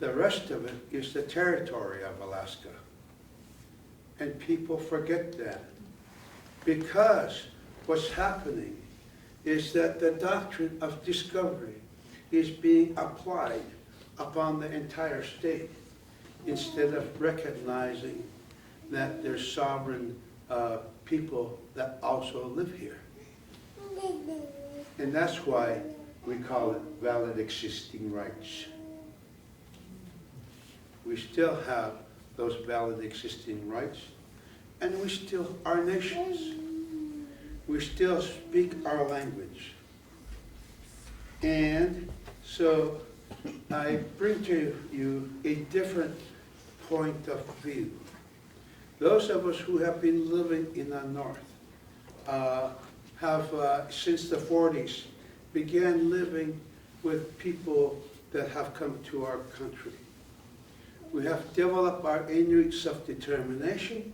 The rest of it is the territory of Alaska. And people forget that, because what's happening is that the doctrine of discovery is being applied upon the entire state instead of recognizing that there's sovereign people that also live here. And that's why we call it valid existing rights. We still have those valid existing rights, and we still are nations. We still speak our language. And so I bring to you a different point of view. Those of us who have been living in the north have, since the 40s, began living with people that have come to our country. We have developed our Inuit self-determination,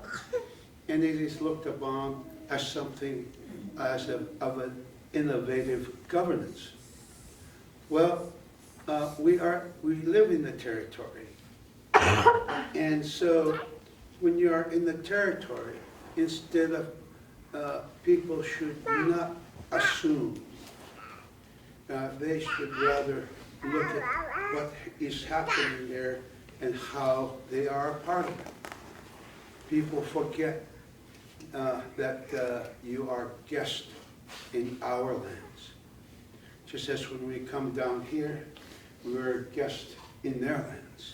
and it is looked upon as something of an innovative governance. Well, we live in the territory, and so when you are in the territory, instead of people should not assume. They should rather look at what is happening there and how they are a part of it. People forget that you are guests in our lands. Just as when we come down here, we're guests in their lands.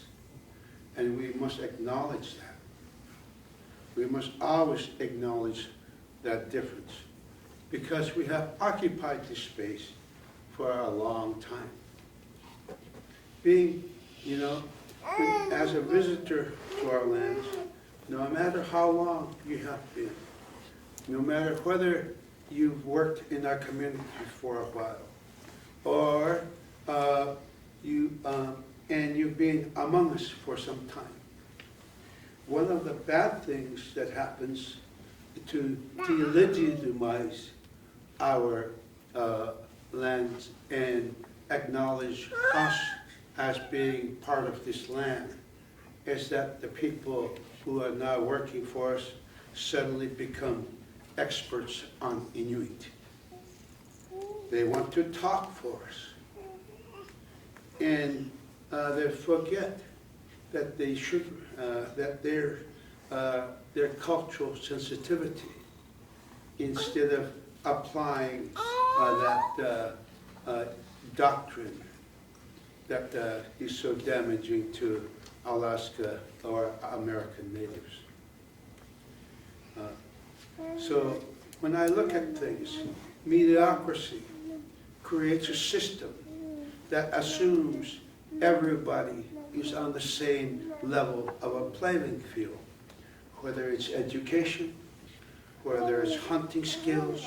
And we must acknowledge that. We must always acknowledge that difference, because we have occupied this space for a long time. Being, as a visitor to our lands, no matter how long you have been, no matter whether you've worked in our community for a while, or you've been among us for some time, one of the bad things that happens to delegitimize our lands and acknowledge us as being part of this land is that the people who are now working for us suddenly become experts on Inuit. They want to talk for us. And they forget that they should, that their cultural sensitivity, instead of applying that doctrine that is so damaging to Alaska or American natives. So when I look at things, mediocrity creates a system that assumes everybody is on the same level of a playing field, whether it's education, whether it's hunting skills,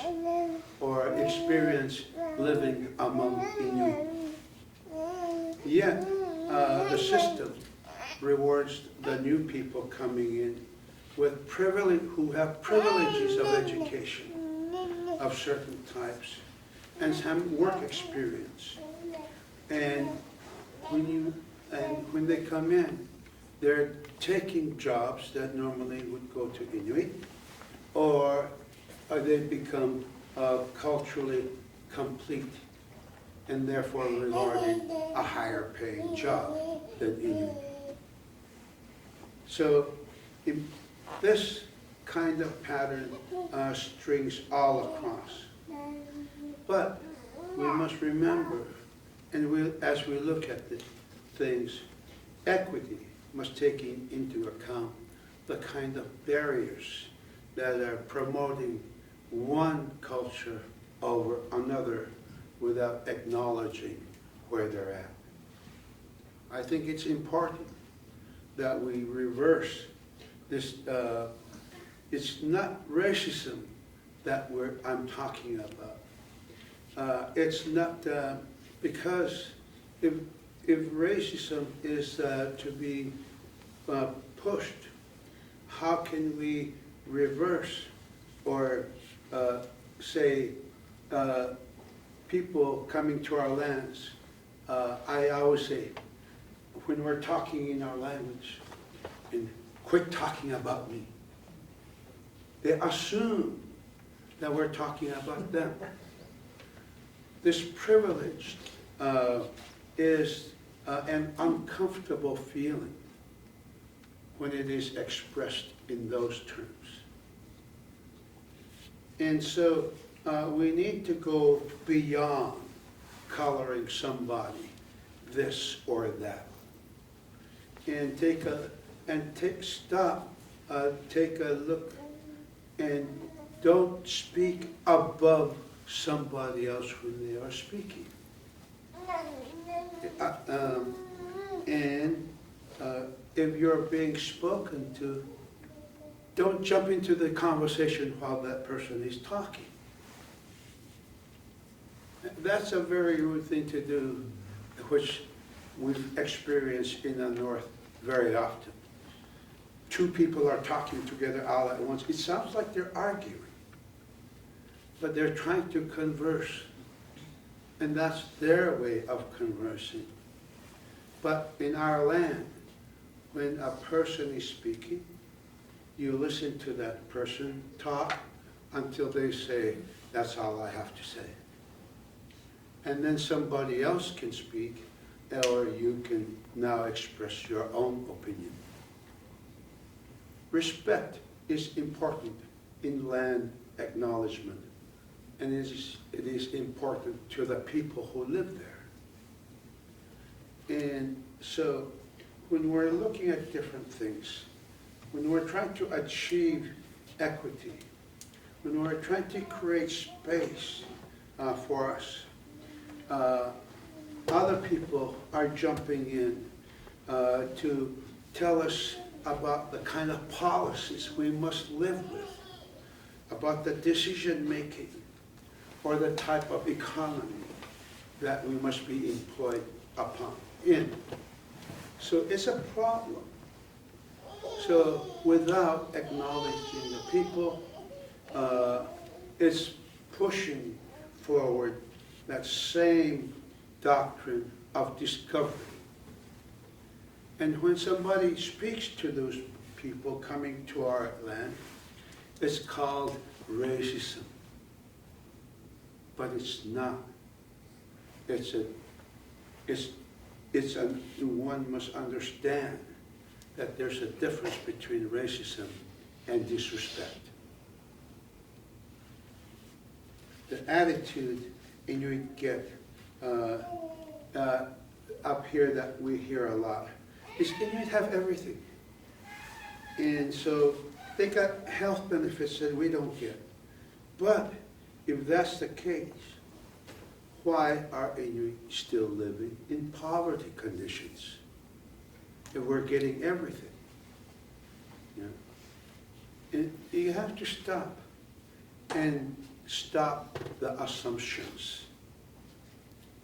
or experience living among Inuit. Yet, the system rewards the new people coming in with privilege, who have privileges of education of certain types and some work experience. And when they come in, they're taking jobs that normally would go to Inuit, or they become culturally complete and therefore rewarded a higher paying job than Inuit. So this kind of pattern strings all across. But we must remember, and as we look at the things, equity must take into account the kind of barriers that are promoting one culture over another without acknowledging where they're at. I think it's important that we reverse this. It's not racism that I'm talking about. It's not because if racism is to be pushed, how can we reverse or say people coming to our lands? I always say, when we're talking in our language, and quit talking about me. They assume that we're talking about them. This privilege is an uncomfortable feeling when it is expressed in those terms. And so we need to go beyond coloring somebody this or that. And take a look, and don't speak above somebody else when they are speaking. If you're being spoken to, don't jump into the conversation while that person is talking. That's a very rude thing to do, which we've experienced in the North very often. Two people are talking together all at once. It sounds like they're arguing, but they're trying to converse, and that's their way of conversing. But in our land, when a person is speaking, you listen to that person talk until they say, "That's all I have to say." And then somebody else can speak, or you can now express your own opinion. Respect is important in land acknowledgement, and it is important to the people who live there. And so when we're looking at different things, when we're trying to achieve equity, when we're trying to create space for us, other people are jumping in to tell us about the kind of policies we must live with, about the decision making, or the type of economy that we must be employed in. So it's a problem. So without acknowledging the people, it's pushing forward that same doctrine of discovery. And when somebody speaks to those people coming to our land, it's called racism. But it's not. One must understand that there's a difference between racism and disrespect. The attitude Inuit get up here that we hear a lot is Inuit have everything. And so they got health benefits that we don't get. But if that's the case, why are Inuit still living in poverty conditions if we're getting everything? Yeah. And you have to stop the assumptions.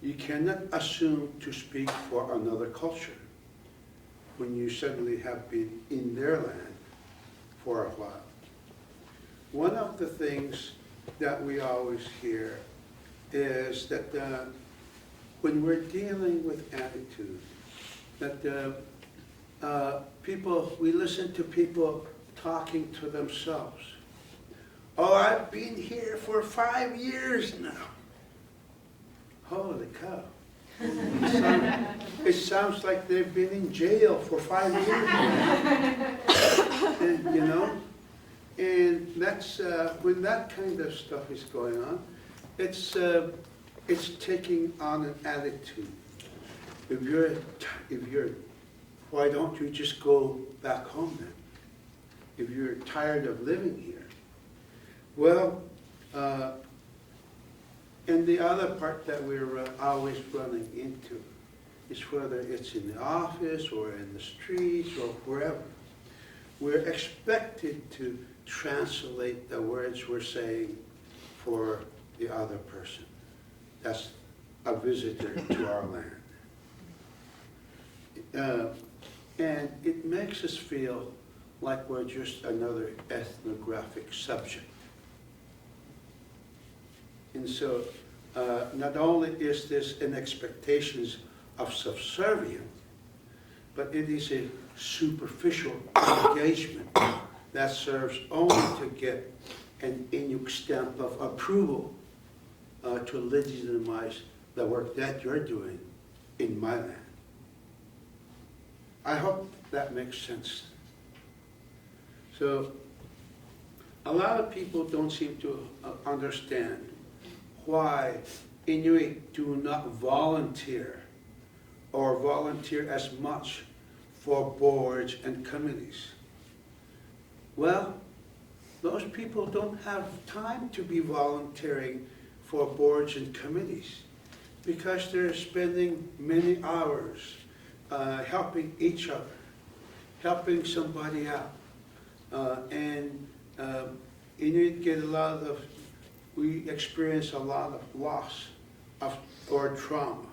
You cannot assume to speak for another culture when you suddenly have been in their land for a while. One of the things that we always hear is that when we're dealing with attitude, that we listen to people talking to themselves. Oh, I've been here for 5 years now. Holy cow. It sounds like they've been in jail for 5 years. And, you know, and that's when that kind of stuff is going on. It's it's taking on an attitude. If you're, why don't you just go back home then? If you're tired of living here. Well, and the other part that we're always running into is whether it's in the office or in the streets or wherever. We're expected to translate the words we're saying for the other person. That's a visitor to our land. And it makes us feel like we're just another ethnographic subject. And so, not only is this an expectation of subservience, but it is a superficial engagement that serves only to get an Inuk stamp of approval to legitimize the work that you're doing in my land. I hope that makes sense. So, a lot of people don't seem to understand why Inuit do not volunteer or volunteer as much for boards and committees. Well, those people don't have time to be volunteering for boards and committees because they're spending many hours helping each other, helping somebody out. Inuit get we experience a lot of loss or trauma.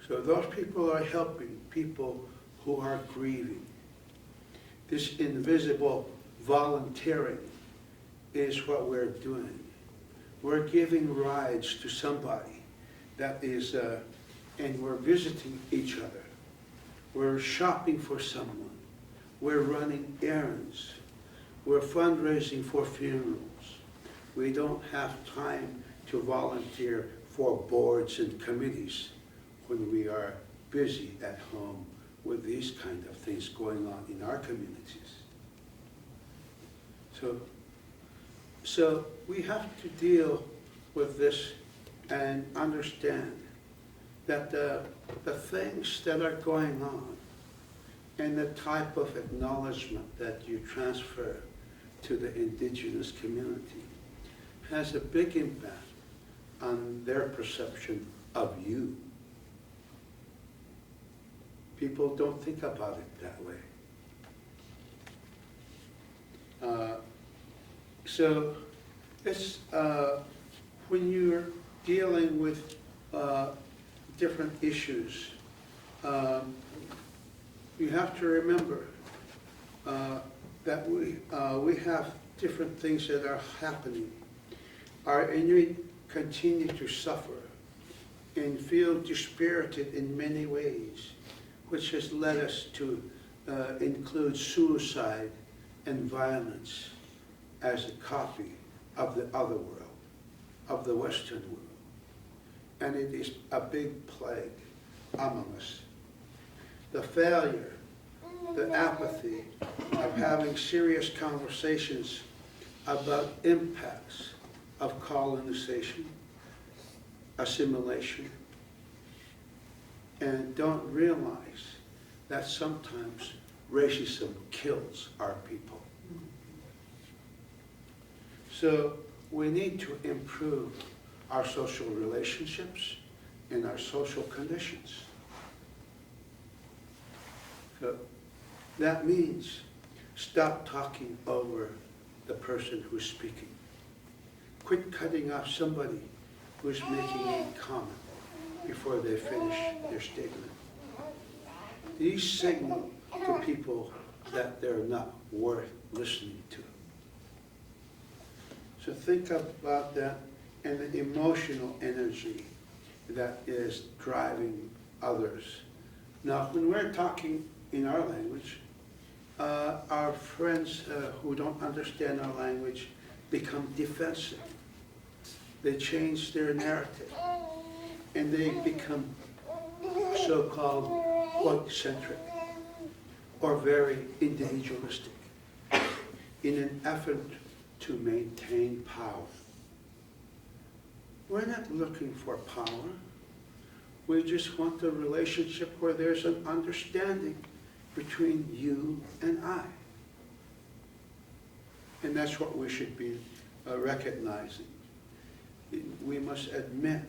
So those people are helping people who are grieving. This invisible volunteering is what we're doing. We're giving rides to somebody that is, and we're visiting each other. We're shopping for someone. We're running errands. We're fundraising for funerals. We don't have time to volunteer for boards and committees when we are busy at home with these kind of things going on in our communities. So we have to deal with this and understand that the things that are going on and the type of acknowledgement that you transfer to the indigenous community has a big impact on their perception of you. People don't think about it that way. So it's when you're dealing with different issues, you have to remember that we have different things that are happening. Our Inuit continue to suffer and feel dispirited in many ways, which has led us to include suicide and violence as a copy of the other world, of the Western world. And it is a big plague among us. The failure, the apathy of having serious conversations about impacts of colonization, assimilation, and don't realize that sometimes racism kills our people. So we need to improve our social relationships and our social conditions. So that means stop talking over the person who's speaking. Quit cutting off somebody who's making a comment before they finish their statement. These signal to people that they're not worth listening to. So think about that and the emotional energy that is driving others. Now, when we're talking in our language, our friends who don't understand our language become defensive. They change their narrative, and they become so-called white-centric or very individualistic in an effort to maintain power. We're not looking for power. We just want a relationship where there's an understanding between you and I. And that's what we should be recognizing. We must admit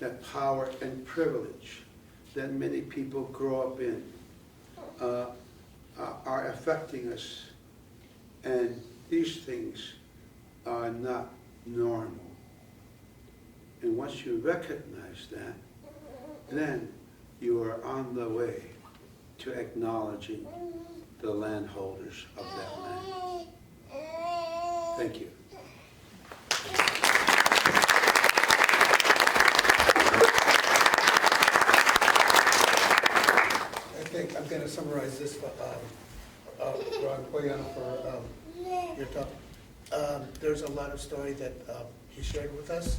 that power and privilege that many people grow up in are affecting us, and these things are not normal. And once you recognize that, then you are on the way to acknowledging the landholders of that land. Thank you. I think I'm going to summarize this for Ron Koyana for your talk. There's a lot of story that he shared with us,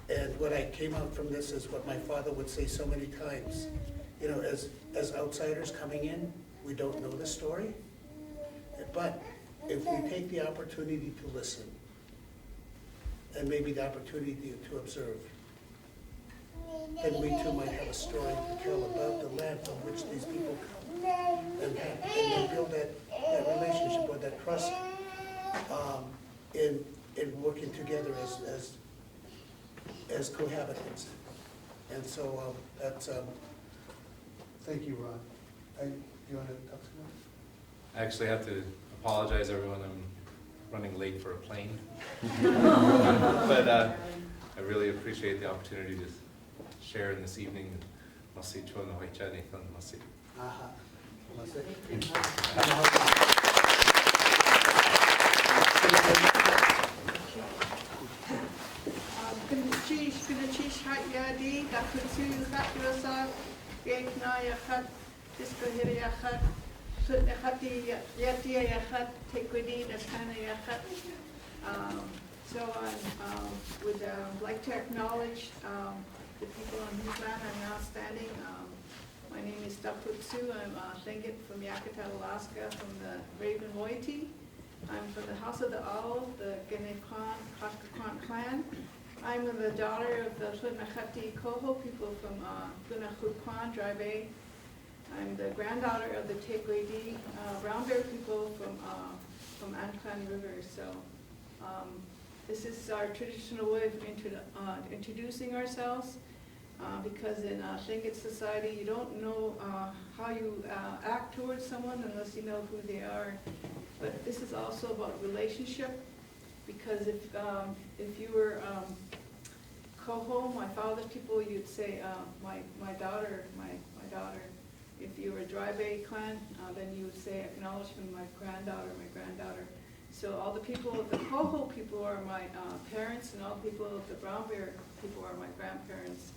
and what I came out from this is what my father would say so many times. You know, as outsiders coming in, we don't know the story, but if we take the opportunity to listen, and maybe the opportunity to observe, then we too might have a story to tell about the land from which these people come, and then build that relationship or that trust in working together as cohabitants. And so that's thank you, Ron. You want to talk some more? I actually have to apologize, everyone. I'm running late for a plane. But I really appreciate the opportunity to share in this evening. Masi chuan hoi cha Nathan masi. Aha. Kinachish Hatyadi, Dakutu, Hatyasa, Geknaya Hat, Discohiri Yachat, Sutnehati Yatia Yachat, Tekwidi, Daskana Yachat. So I would like to acknowledge the people on whose land I'm now standing. My name is Dakutsu. I'm Tlingit from Yakutat, Alaska, from the Raven Moiety. I'm from the House of the Owl, the Denakkanaaga clan. I'm the daughter of the Tlingit Koho people from Denakkanaaga Tribe A. I'm the granddaughter of the Tekwidi Brown Bear people from Anklan River. So this is our traditional way of introducing ourselves. Because in Tlingit society, you don't know how you act towards someone unless you know who they are. But this is also about relationship, because if you were Koho, my father's people, you'd say my daughter, my daughter. If you were a Drive-A clan, then you would say acknowledgement, my granddaughter. So all the people of the Koho people are my parents, and all the people of the Brown Bear people are my grandparents.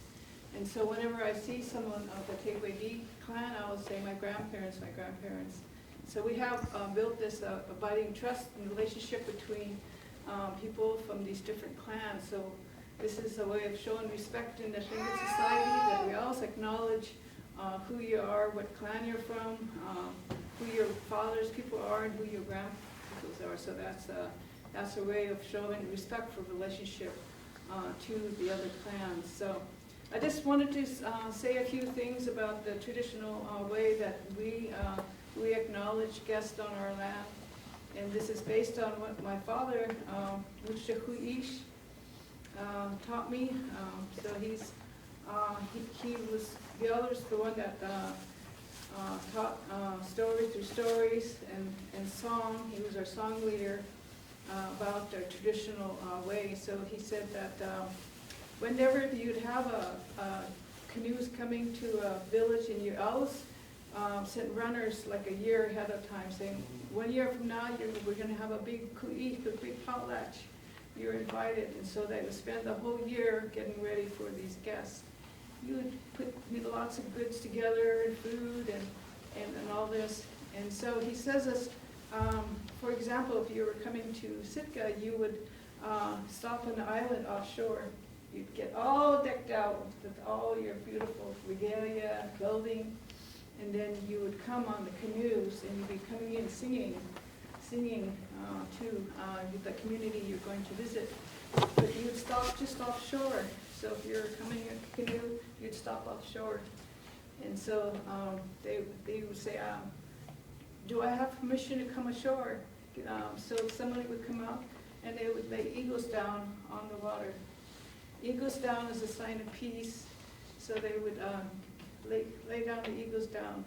And so whenever I see someone of the Tekwidi clan, I will say my grandparents. So we have built this abiding trust and relationship between people from these different clans. So this is a way of showing respect in the Tlingit society, that we always acknowledge who you are, what clan you're from, who your father's people are, and who your grandparents are. So that's a way of showing respect for relationship to the other clans. So I just wanted to say a few things about the traditional way that we acknowledge guests on our land. And this is based on what my father, Muchahuish, taught me. So he was the one that taught story through stories and song. He was our song leader about our traditional way. So he said that whenever you'd have canoes coming to a village, and you always sent runners like a year ahead of time, saying, 1 year from now, we're going to have a big ku'i, a big potlatch. You're invited. And so they would spend the whole year getting ready for these guests. You would put lots of goods together, and food, and all this. And so he says this, for example, if you were coming to Sitka, you would stop on the island offshore. You'd get all decked out with all your beautiful regalia, clothing, and then you would come on the canoes, and you'd be coming in singing singing to the community you're going to visit. But you would stop just offshore. So if you're coming in a canoe, you'd stop offshore. And so they would say, do I have permission to come ashore? So somebody would come out and they would lay eagles down on the water. Eagles down is a sign of peace. So they would lay down the eagles down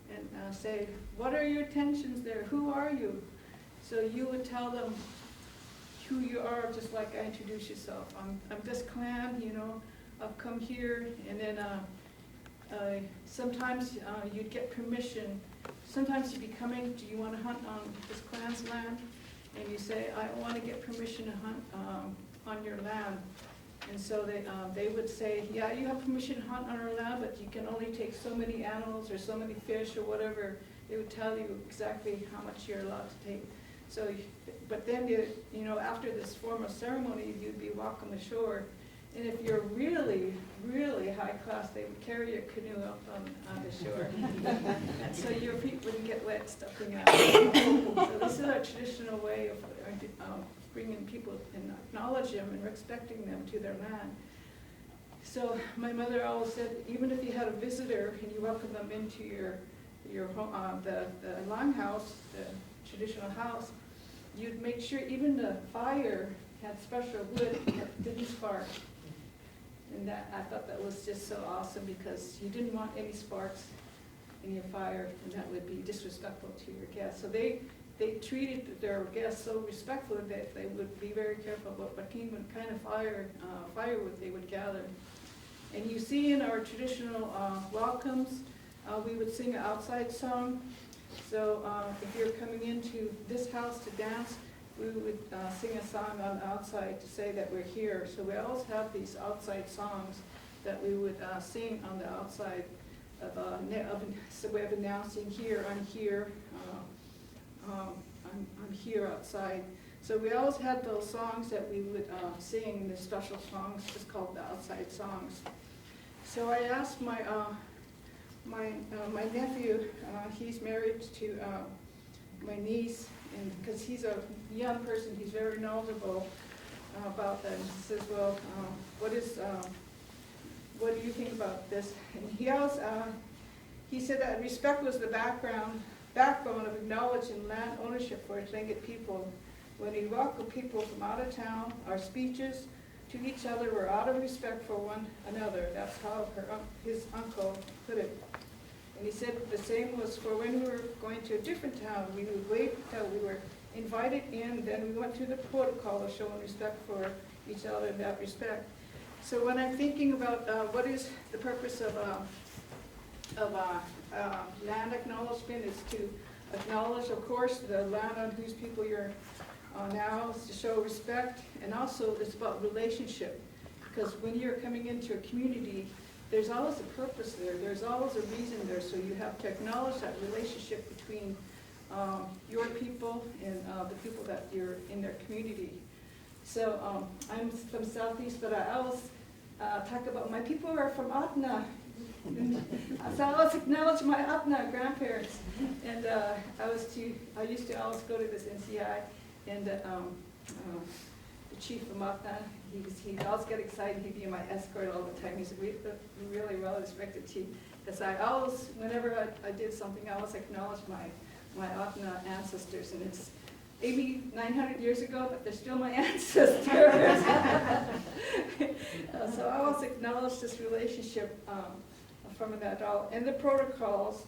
and say, what are your intentions there? Who are you? So you would tell them who you are, just like I introduce yourself. I'm this clan, you know, I've come here, and then sometimes you'd get permission. Sometimes you'd be coming, do you want to hunt on this clan's land? And you say, I want to get permission to hunt on your land. And so they would say, yeah, you have permission to hunt on our land, but you can only take so many animals or so many fish or whatever. They would tell you exactly how much you're allowed to take. So, but then, you know, after this formal ceremony, you'd be walking the shore. And if you're really, really high class, they would carry your canoe up on the shore. And so your feet wouldn't get wet stepping out. So this is our traditional way of bringing people and acknowledge them and respecting them to their land. So my mother always said, even if you had a visitor and you welcome them into your home, the longhouse, the traditional house, you'd make sure even the fire had special wood that didn't spark. And that, I thought that was just so awesome, because you didn't want any sparks in your fire, and that would be disrespectful to your guests. So they treated their guests so respectfully that they would be very careful about what kind of firewood they would gather. And you see in our traditional welcomes, we would sing an outside song. So if you're coming into this house to dance, we would sing a song on the outside to say that we're here. So we always have these outside songs that we would sing on the outside so we have announcing here, I'm here, I'm here outside. So we always had those songs that we would sing, the special songs, just called the outside songs. So I asked my nephew, he's married to my niece, and because he's a young person, he's very knowledgeable about that. And he says, well, what do you think about this? And he said that respect was the backbone of acknowledging land ownership for Tlingit people. When we welcome people from out of town, our speeches to each other were out of respect for one another. That's how his uncle put it. And he said the same was for when we were going to a different town. We would wait until we were invited in, then we went through the protocol of showing respect for each other in that respect. So when I'm thinking about what is the purpose of land acknowledgement, is to acknowledge, of course, the land on whose people you're now, is to show respect, and also it's about relationship. Because when you're coming into a community, there's always a purpose there. There's always a reason there. So you have to acknowledge that relationship between your people and the people that you're in their community. So I'm from Southeast, but I always talk about my people are from Atna. So I always acknowledge my Atna grandparents. And I used to always go to this NCI, and the chief from Atna, he'd always get excited. He'd be my escort all the time. He's a really well-respected chief. Because I always, whenever I did something, I always acknowledged my Atna ancestors. And it's 900 years ago, but they're still my ancestors. So I always acknowledge this relationship from that all. And the protocols,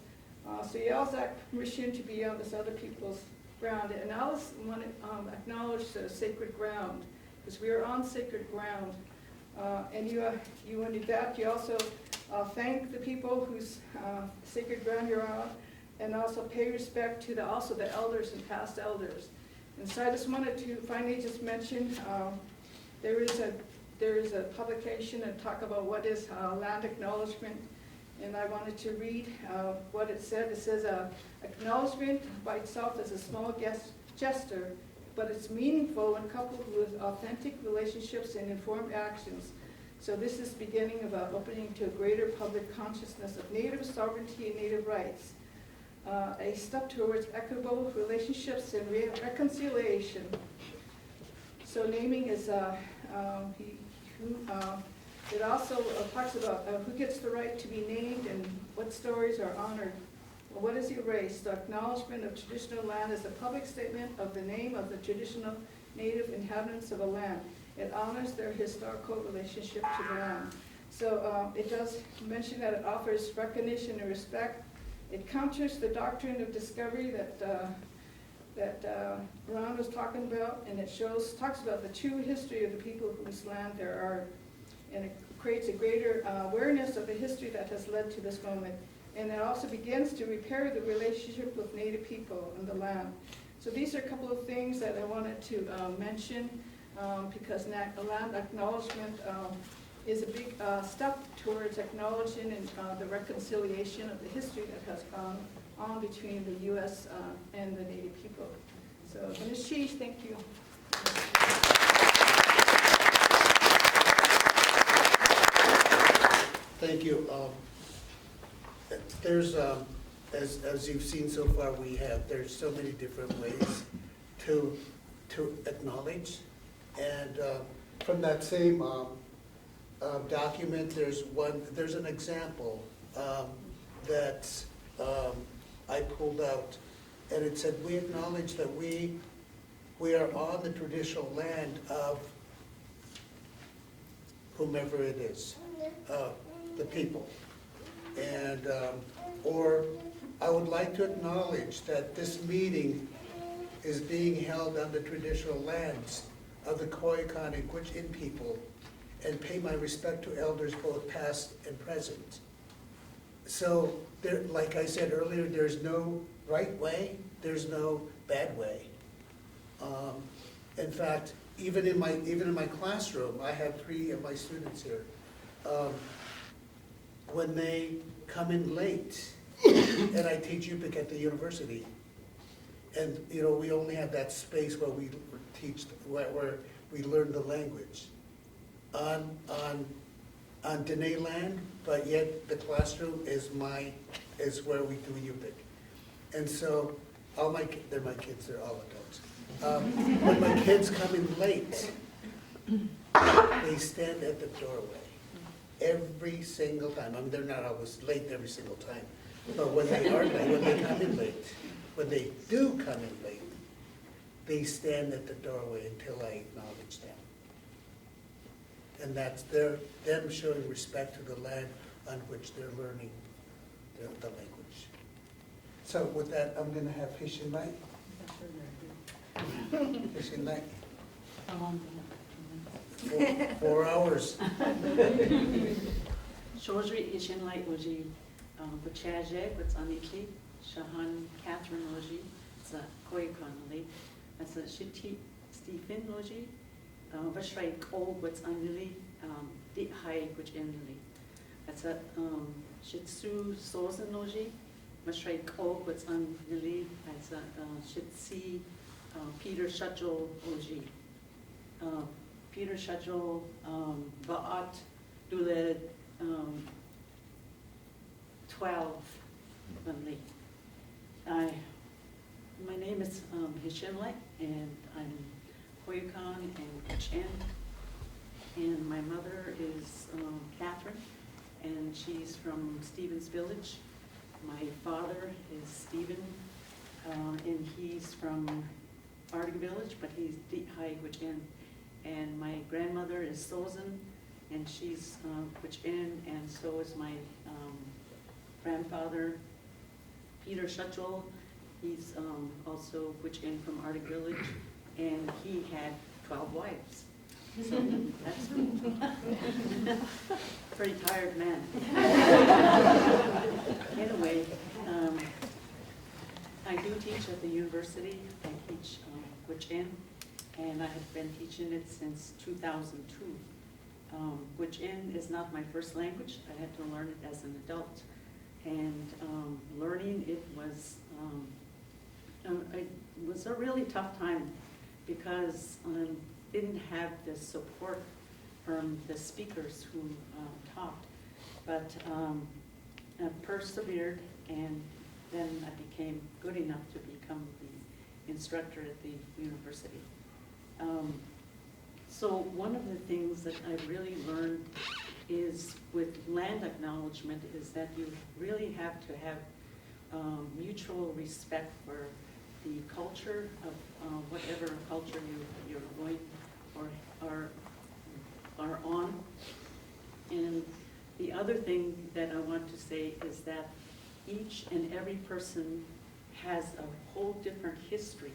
so you always have permission to be on this other people's ground. And I always want to acknowledge the sacred ground, because we are on sacred ground. And when you do that, you also thank the people whose sacred ground you're on, and also pay respect to the elders and past elders. And so I just wanted to finally just mention there is a publication and talk about what is land acknowledgement, and I wanted to read what it said. It says, acknowledgement by itself is a small gesture, but it's meaningful when coupled with authentic relationships and informed actions. So this is beginning of opening to a greater public consciousness of Native sovereignty and Native rights. a step towards equitable relationships and reconciliation. So naming is, it also talks about who gets the right to be named and what stories are honored. Well, what is erased? The acknowledgement of traditional land is a public statement of the name of the traditional native inhabitants of a land. It honors their historical relationship to the land. So it does mention that it offers recognition and respect. It counters the doctrine of discovery that Ron was talking about, and it talks about the true history of the people whose land there are, and it creates a greater awareness of the history that has led to this moment. And it also begins to repair the relationship with Native people and the land. So these are a couple of things that I wanted to mention because land acknowledgement is a big step towards acknowledging and the reconciliation of the history that has gone on between the U.S. And the Native people. So, Ms. Sheesh, thank you. Thank you. There's, as you've seen so far, there's so many different ways to acknowledge. And from that same document, there's an example that I pulled out, and it said, we acknowledge that we are on the traditional land of whomever it is, the people. And, or I would like to acknowledge that this meeting is being held on the traditional lands of the Koyukon and Gwich'in people, and pay my respect to elders both past and present. So, there, like I said earlier, there's no right way, there's no bad way. In fact, even in my classroom, I have 3 of my students here. When they come in late, and I teach Yupik at the university, and we only have that space where we teach, where we learn the language on Dene land, but yet the classroom is where we do Yupik. And so they're my kids, they're all adults. When my kids come in late, they stand at the doorway every single time. I mean, they're not always late every single time, but when they are late, when they come in late, when they do come in late, they stand at the doorway until I acknowledge them. And that's them showing respect to the land on which they're learning the language. So with that, I'm going to have Hishinlai. Hishinlai. 4 hours. Shorji Hishinlai Oji, Bachaje, what's Aniki, Shahan Catherine Oji, it's a Koyukon Li, that's a Shiti Stephen Oji, Vashrai Ko, what's Anili, Dit Hai, which Enili. That's a Shitsu Sozan Oji, Vashrai Ko, what's Anili, that's a Shitsi Peter Shajol Oji. Peter Shajol, Ba'at Dule 12 Li. My name is Hishinlai, and I'm Koyukon and Gwich'in, and my mother is Catherine, and she's from Stevens Village. My father is Stephen, and he's from Arctic Village, but he's Dit Hai Gwich'in. And my grandmother is Sozan, and she's Gwich'in, and so is my grandfather, Peter Shutchel. He's also Gwich'in from Arctic Village, and he had 12 wives. So that's pretty tired man. Anyway, I do teach at the university. I teach Gwich'in, and I have been teaching it since 2002. Gwich'in is not my first language. I had to learn it as an adult. And learning it was a really tough time because I didn't have the support from the speakers who talked. But I persevered, and then I became good enough to become the instructor at the university. So one of the things that I've really learned is with land acknowledgement is that you really have to have mutual respect for the culture of whatever culture you're going or are on. And the other thing that I want to say is that each and every person has a whole different history,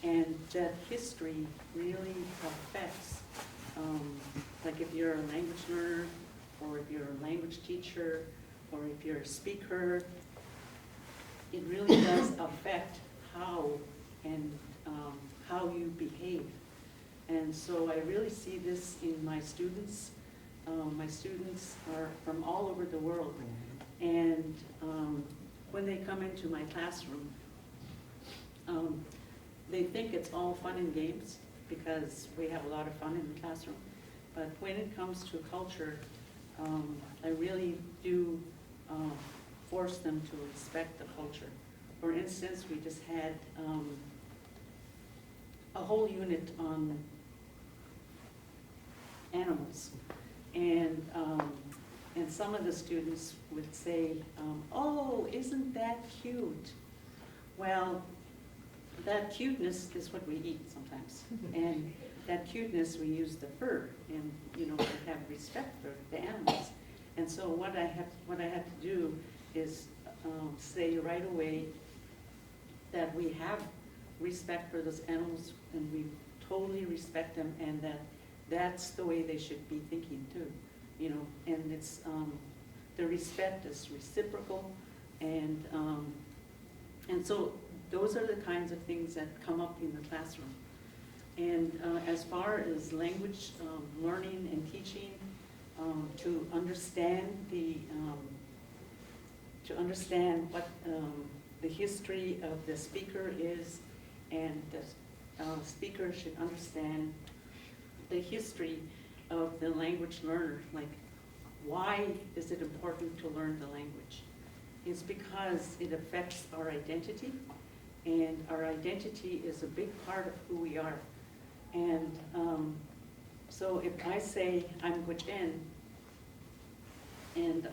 and that history really affects, like if you're a language learner, or if you're a language teacher, or if you're a speaker, it really does affect how and how you behave. And so I really see this in my students. My students are from all over the world, and when they come into my classroom, they think it's all fun and games because we have a lot of fun in the classroom. But when it comes to culture, I really do force them to respect the culture. For instance, we just had a whole unit on animals. And some of the students would say, oh, isn't that cute? Well, that cuteness is what we eat sometimes. And that cuteness, we use the fur, and we have respect for the animals. And so what I had to do is say right away that we have respect for those animals, and we totally respect them, and that's the way they should be thinking too, and it's, the respect is reciprocal, and so those are the kinds of things that come up in the classroom. And as far as language learning and teaching, to understand what the history of the speaker is, and the speaker should understand the history of the language learner. Like, why is it important to learn the language? It's because it affects our identity, and our identity is a big part of who we are. And so if I say I'm Gwich'in, and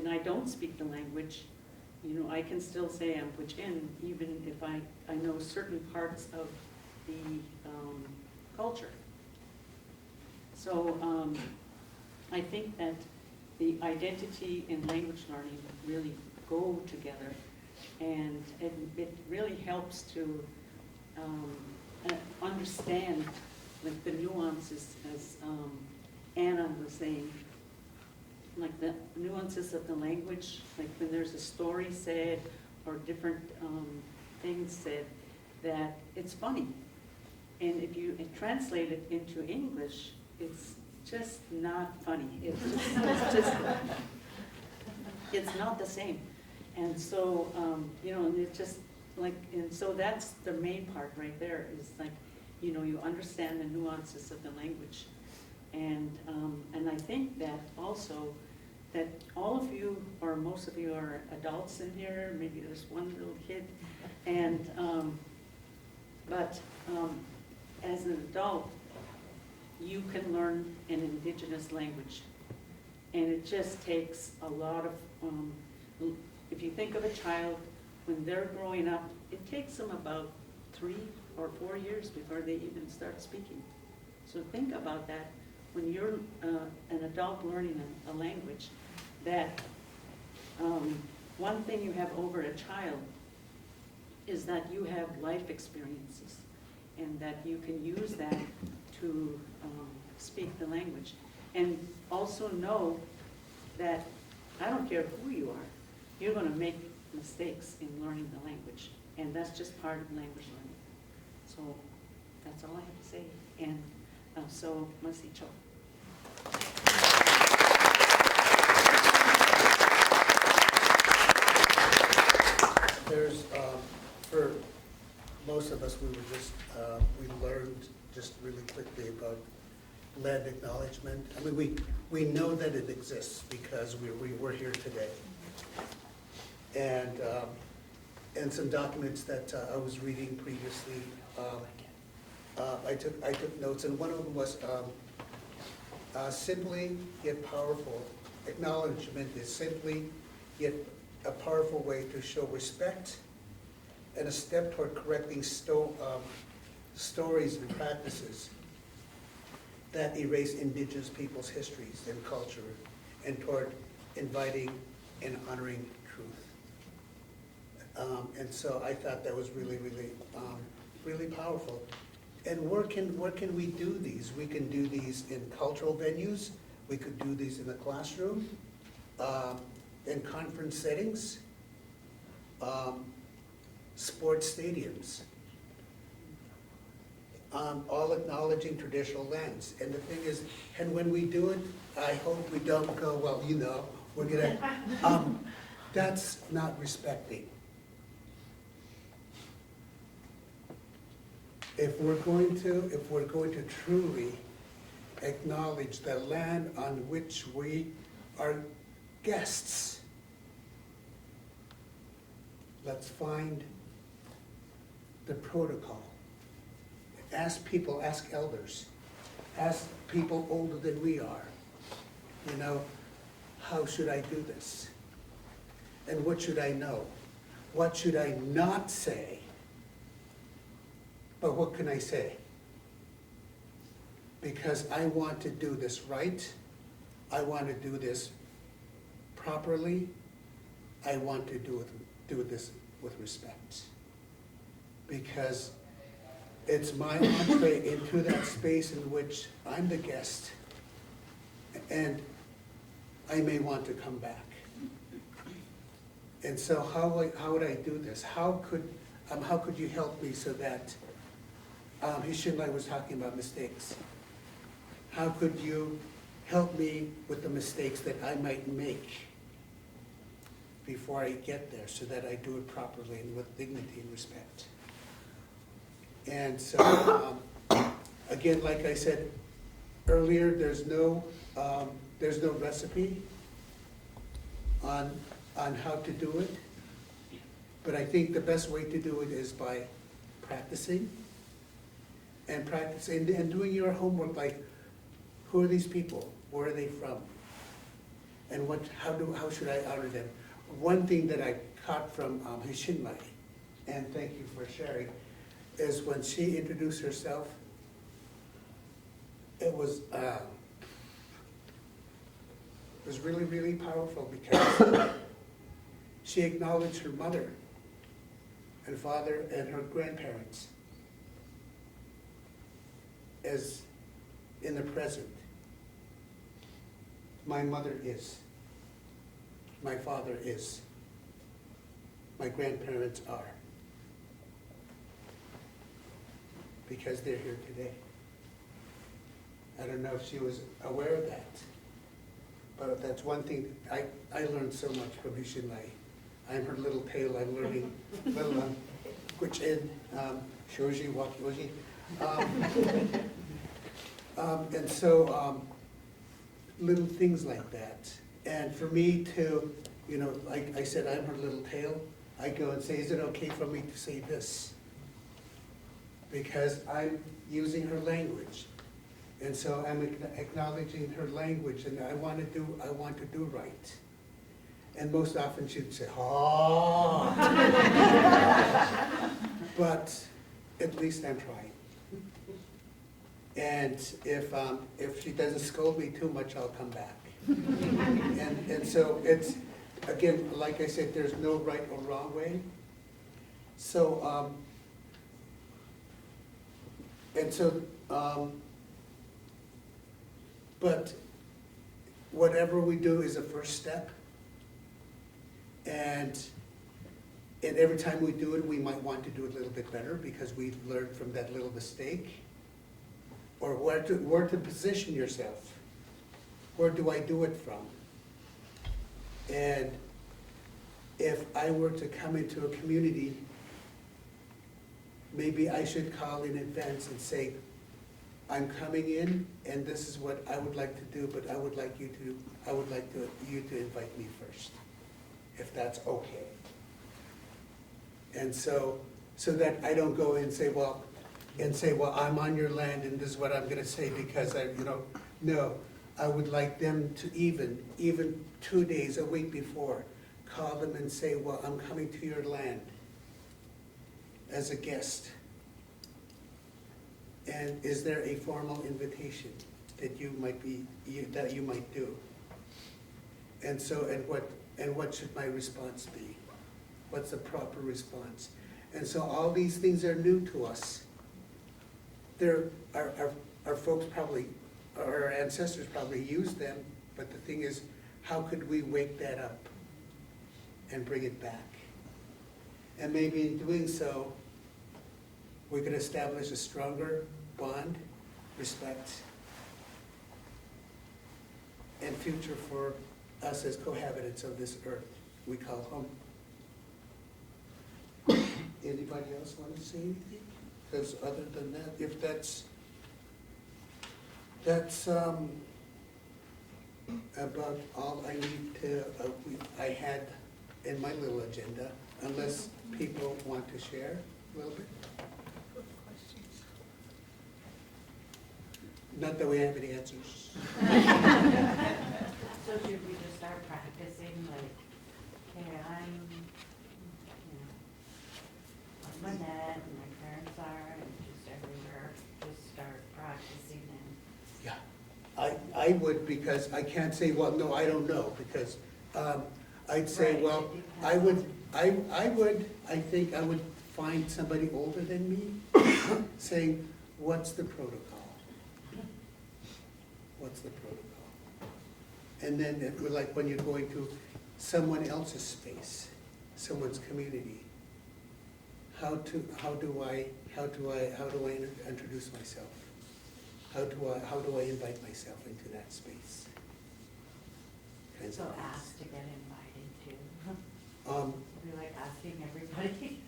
I don't speak the language, I can still say I'm Gwich'in, even if I know certain parts of the culture. So I think that the identity and language learning really go together, and it really helps to understand like the nuances, as Anna was saying, like the nuances of the language, like when there's a story said or different things said, that it's funny. And if you translate it into English, it's just not funny. It's not the same. And so, and it's just like, and so that's the main part right there, is like, you understand the nuances of the language. And I think that also, that all of you, or most of you, are adults in here, maybe there's one little kid, and, but as an adult, you can learn an indigenous language. And it just takes a lot of, if you think of a child, when they're growing up, it takes them about 3 or 4 years before they even start speaking. So think about that. When you're an adult learning a language, that one thing you have over a child is that you have life experiences, and that you can use that to speak the language. And also know that I don't care who you are, you're going to make mistakes in learning the language, and that's just part of language learning. So that's all I have to say. And so, masicho. There's, for most of us, we learned just really quickly about land acknowledgement. I mean, we know that it exists because we were here today. and some documents that I was reading previously. I took notes, and one of them was simply yet powerful. Acknowledgement is simply yet a powerful way to show respect and a step toward correcting stories and practices that erase indigenous people's histories and culture, and toward inviting and honoring truth. And so I thought that was really, really, really powerful. And where can we do these? We can do these in cultural venues. We could do these in the classroom, in conference settings, sports stadiums, all acknowledging traditional lands. And the thing is, and when we do it, I hope we don't go, well, you know, we're gonna, that's not respecting. If we're going to truly acknowledge the land on which we are guests, let's find the protocol. Ask people, ask elders, ask people older than we are, you know, how should I do this? And what should I know? What should I not say? But what can I say? Because I want to do this right. I want to do this properly. I want to do this with respect. Because it's my entree into that space in which I'm the guest, and I may want to come back. And so how would I do this? How could you help me so that Hishinlai was talking about mistakes. How could you help me with the mistakes that I might make before I get there, so that I do it properly and with dignity and respect? And so, again, like I said earlier, there's no recipe on how to do it, but I think the best way to do it is by practicing and doing your homework, like, who are these people? Where are they from? And how should I honor them? One thing that I caught from Hishinlai, and thank you for sharing, is when she introduced herself, it was really, really powerful, because she acknowledged her mother and father and her grandparents as in the present. My mother is. My father is. My grandparents are. Because they're here today. I don't know if she was aware of that, but that's one thing I learned so much from Hishinlai. I'm her little tail. I'm learning little which in Shoji, Walkie. And so little things like that. And for me to, you know, like I said, I'm her little tail. I go and say, is it okay for me to say this? Because I'm using her language. And so I'm acknowledging her language, and I want to do right. And most often she'd say, oh. But at least I'm trying. And if she doesn't scold me too much, I'll come back. And so it's, again, like I said, there's no right or wrong way. So, but whatever we do is a first step. And every time we do it, we might want to do it a little bit better, because we've learned from that little mistake. Or where to position yourself. Where do I do it from? And if I were to come into a community, maybe I should call in advance and say, I'm coming in, and this is what I would like to do, but I would like you to invite me first, if that's okay. And so that I don't go and say, well, I'm on your land and this is what I'm gonna say because no. I would like them to even 2 days, a week before, call them and say, well, I'm coming to your land as a guest. And is there a formal invitation that you might do? And so, and what should my response be? What's the proper response? And so all these things are new to us. Our folks probably, our ancestors probably used them, but the thing is, how could we wake that up and bring it back? And maybe in doing so, we could establish a stronger bond, respect, and future for us as cohabitants of this earth we call home. Anybody else want to say anything? Because other than that, if that's about all I need to, I had in my little agenda, unless people want to share a little bit. Not that we have any answers. So should we just start practicing, like, okay, I'm my dad and my parents are, and just everywhere, just start practicing and. Yeah, I would, because I can't say, well, no, I don't know, because I'd say, Right, well, I think I would find somebody older than me saying, what's the protocol? What's the protocol? And then it would, like when you're going to someone else's space, someone's community, how do I introduce myself? How do I invite myself into that space? So ask to get invited to. Be like asking everybody.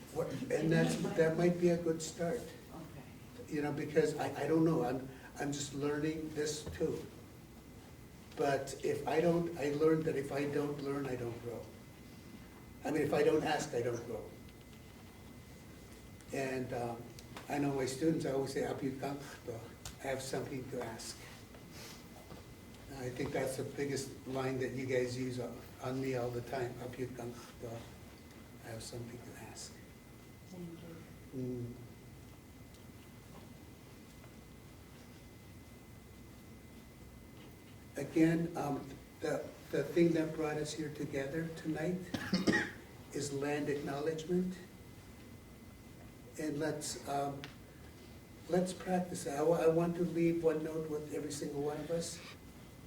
And that might be a good start. Okay. Because I don't know, I'm just learning this too. But I learned that if I don't learn, I don't grow. I mean, if I don't ask, I don't grow. And I know my students, I always say, I have something to ask. I think that's the biggest line that you guys use on me all the time. I have something to ask. Thank you. Again, the thing that brought us here together tonight is land acknowledgement. And let's practice that. I want to leave one note with every single one of us.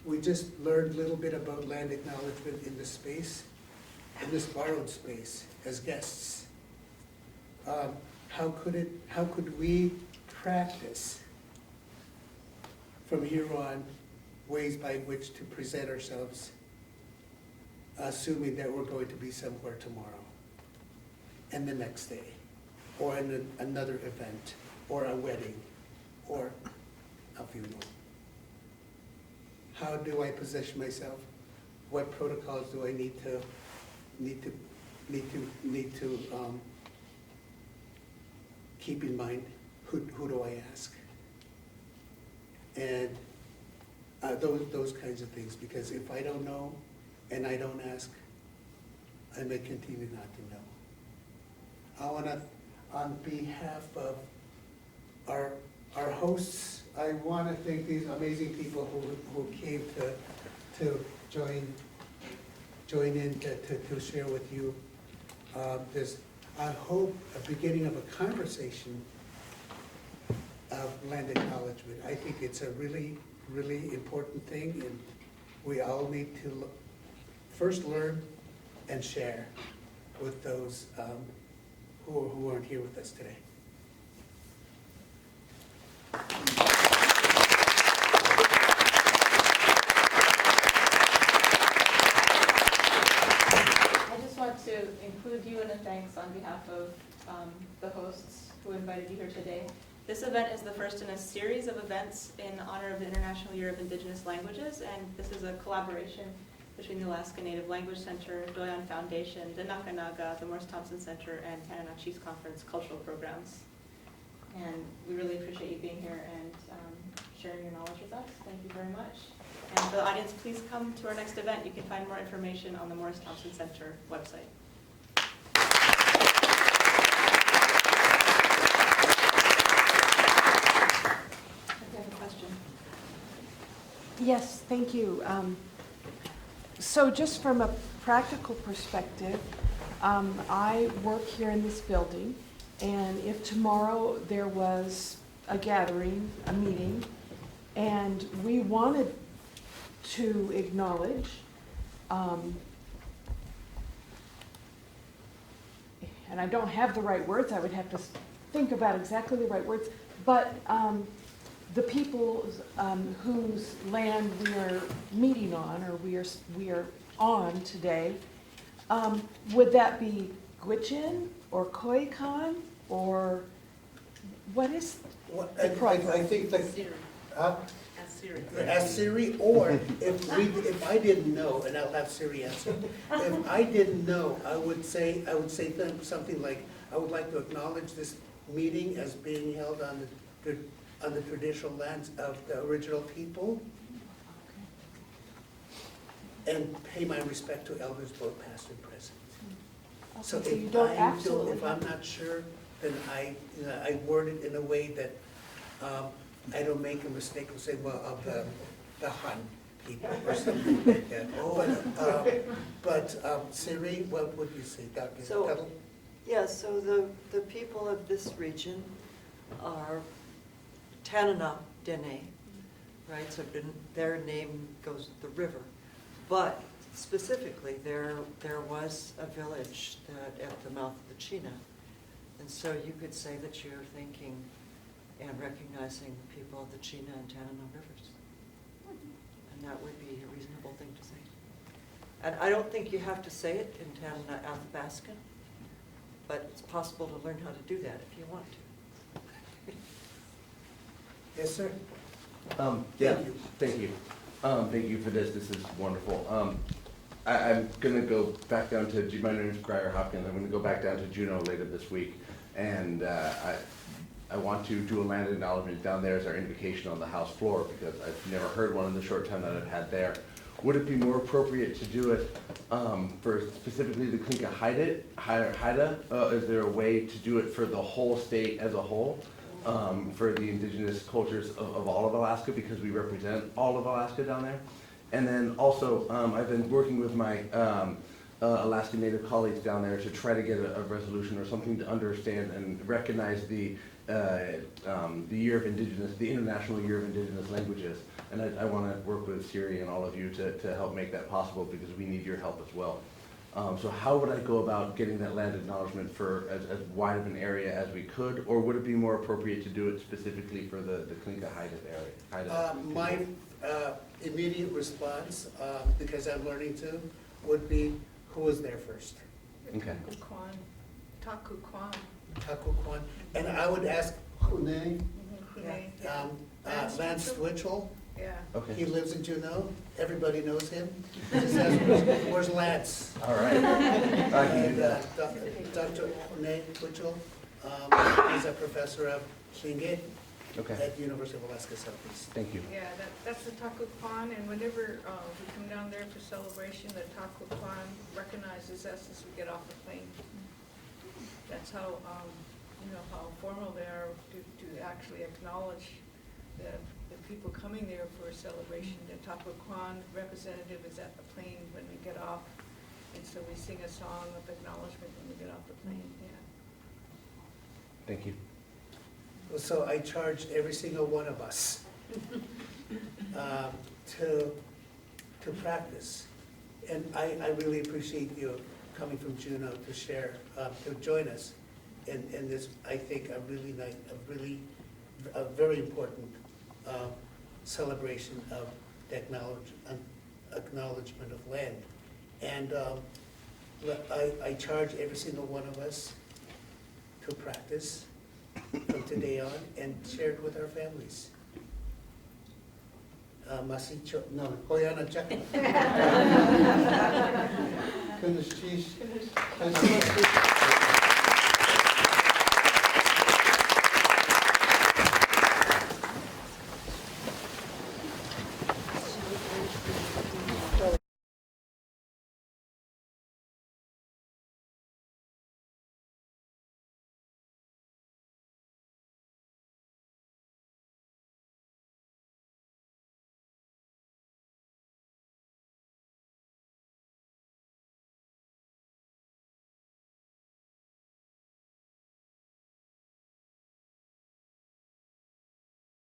We just learned a little bit about land acknowledgement in this space, in this borrowed space, as guests. How could we practice from here on ways by which to present ourselves, assuming that we're going to be somewhere tomorrow and the next day, or in another event, or a wedding, or a funeral? How do I position myself? What protocols do I need to keep in mind? Who do I ask? And those kinds of things, because if I don't know and I don't ask, I may continue not to know. I want to, on behalf of our hosts, I want to thank these amazing people who came to join in to share with you this, I hope, a beginning of a conversation of land acknowledgement. I think it's a really important thing, and we all need to first learn and share with those who aren't here with us today. I just want to include you in a thanks on behalf of the hosts who invited you here today. This event is the first in a series of events in honor of the International Year of Indigenous Languages, and this is a collaboration between the Alaska Native Language Center, Doyon Foundation, Denakkanaaga, the Morris Thompson Center, and Tanana Chiefs Conference cultural programs. And we really appreciate you being here and sharing your knowledge with us. Thank you very much. And for the audience, please come to our next event. You can find more information on the Morris Thompson Center website. I have a question. Yes, thank you. So just from a practical perspective, I work here in this building, and if tomorrow there was a gathering, a meeting, and we wanted to acknowledge, and I don't have the right words, I would have to think about exactly the right words, but the people whose land we are meeting on, or we are on today, would that be Gwich'in or Koyukon, or what is the program? I think that, ask Siri, or if I didn't know, and I'll have Siri answer. If I didn't know, I would say something like, I would like to acknowledge this meeting as being held on the traditional lands of the original people, and pay my respect to elders both past and present. Okay, So you don't absolutely if I'm not sure, then I word it in a way that I don't make a mistake and say, well, of the Han people or something like that. But Siri, what would you say, Dr. Tuttle? Yeah, so the people of this region are Tanana Dene, right? So their name goes with the river. But specifically, there was a village that at the mouth of the Chena. And so you could say that you're thinking and recognizing the people of the Chena and Tanana rivers. And that would be a reasonable thing to say. And I don't think you have to say it in Tanana Athabascan, but it's possible to learn how to do that if you want to. Yes, sir. Yeah, thank you. Thank you for this. This is wonderful. I'm going to go back down to, my name is Grier Hopkins. I'm going to go back down to Juneau later this week. And I want to do a land acknowledgement down there as our invocation on the House floor, because I've never heard one in the short time that I've had there. Would it be more appropriate to do it for specifically the Klinka Haida? Is there a way to do it for the whole state as a whole? For the indigenous cultures of all of Alaska, because we represent all of Alaska down there. And then also, I've been working with my Alaska Native colleagues down there to try to get a resolution or something to understand and recognize the Year of Indigenous, the International Year of Indigenous Languages. And I want to work with Siri and all of you to help make that possible, because we need your help as well. So how would I go about getting that land acknowledgement for as wide of an area as we could, or would it be more appropriate to do it specifically for the Klinka Haida area? My immediate response, because I'm learning to, would be, who was there first? Okay. Taku Kwan. Taku Kwan. And I would ask Hune, Lance Twitchell. Yeah. Okay. He lives in Juneau. Everybody knows him. Just ask, where's Lance? All right. And Dr. Hune Twitchell is a professor of Tlingit at the University of Alaska Southeast. Thank you. Yeah, that's the Taku Kwan, and whenever we come down there for celebration, the Taku Kwan recognizes us as we get off the plane. That's how, how formal they are to actually acknowledge the people coming there for a celebration. The Taku Kwan representative is at the plane when we get off, and so we sing a song of acknowledgement when we get off the plane, yeah. Thank you. So I charged every single one of us to practice. And I really appreciate you coming from Juneau to share, to join us in this, I think, a very important celebration of the acknowledgement of land. And I charge every single one of us to practice from today on and share it with our families. Masicho, no, Koyana Chaka. Kunush cheese.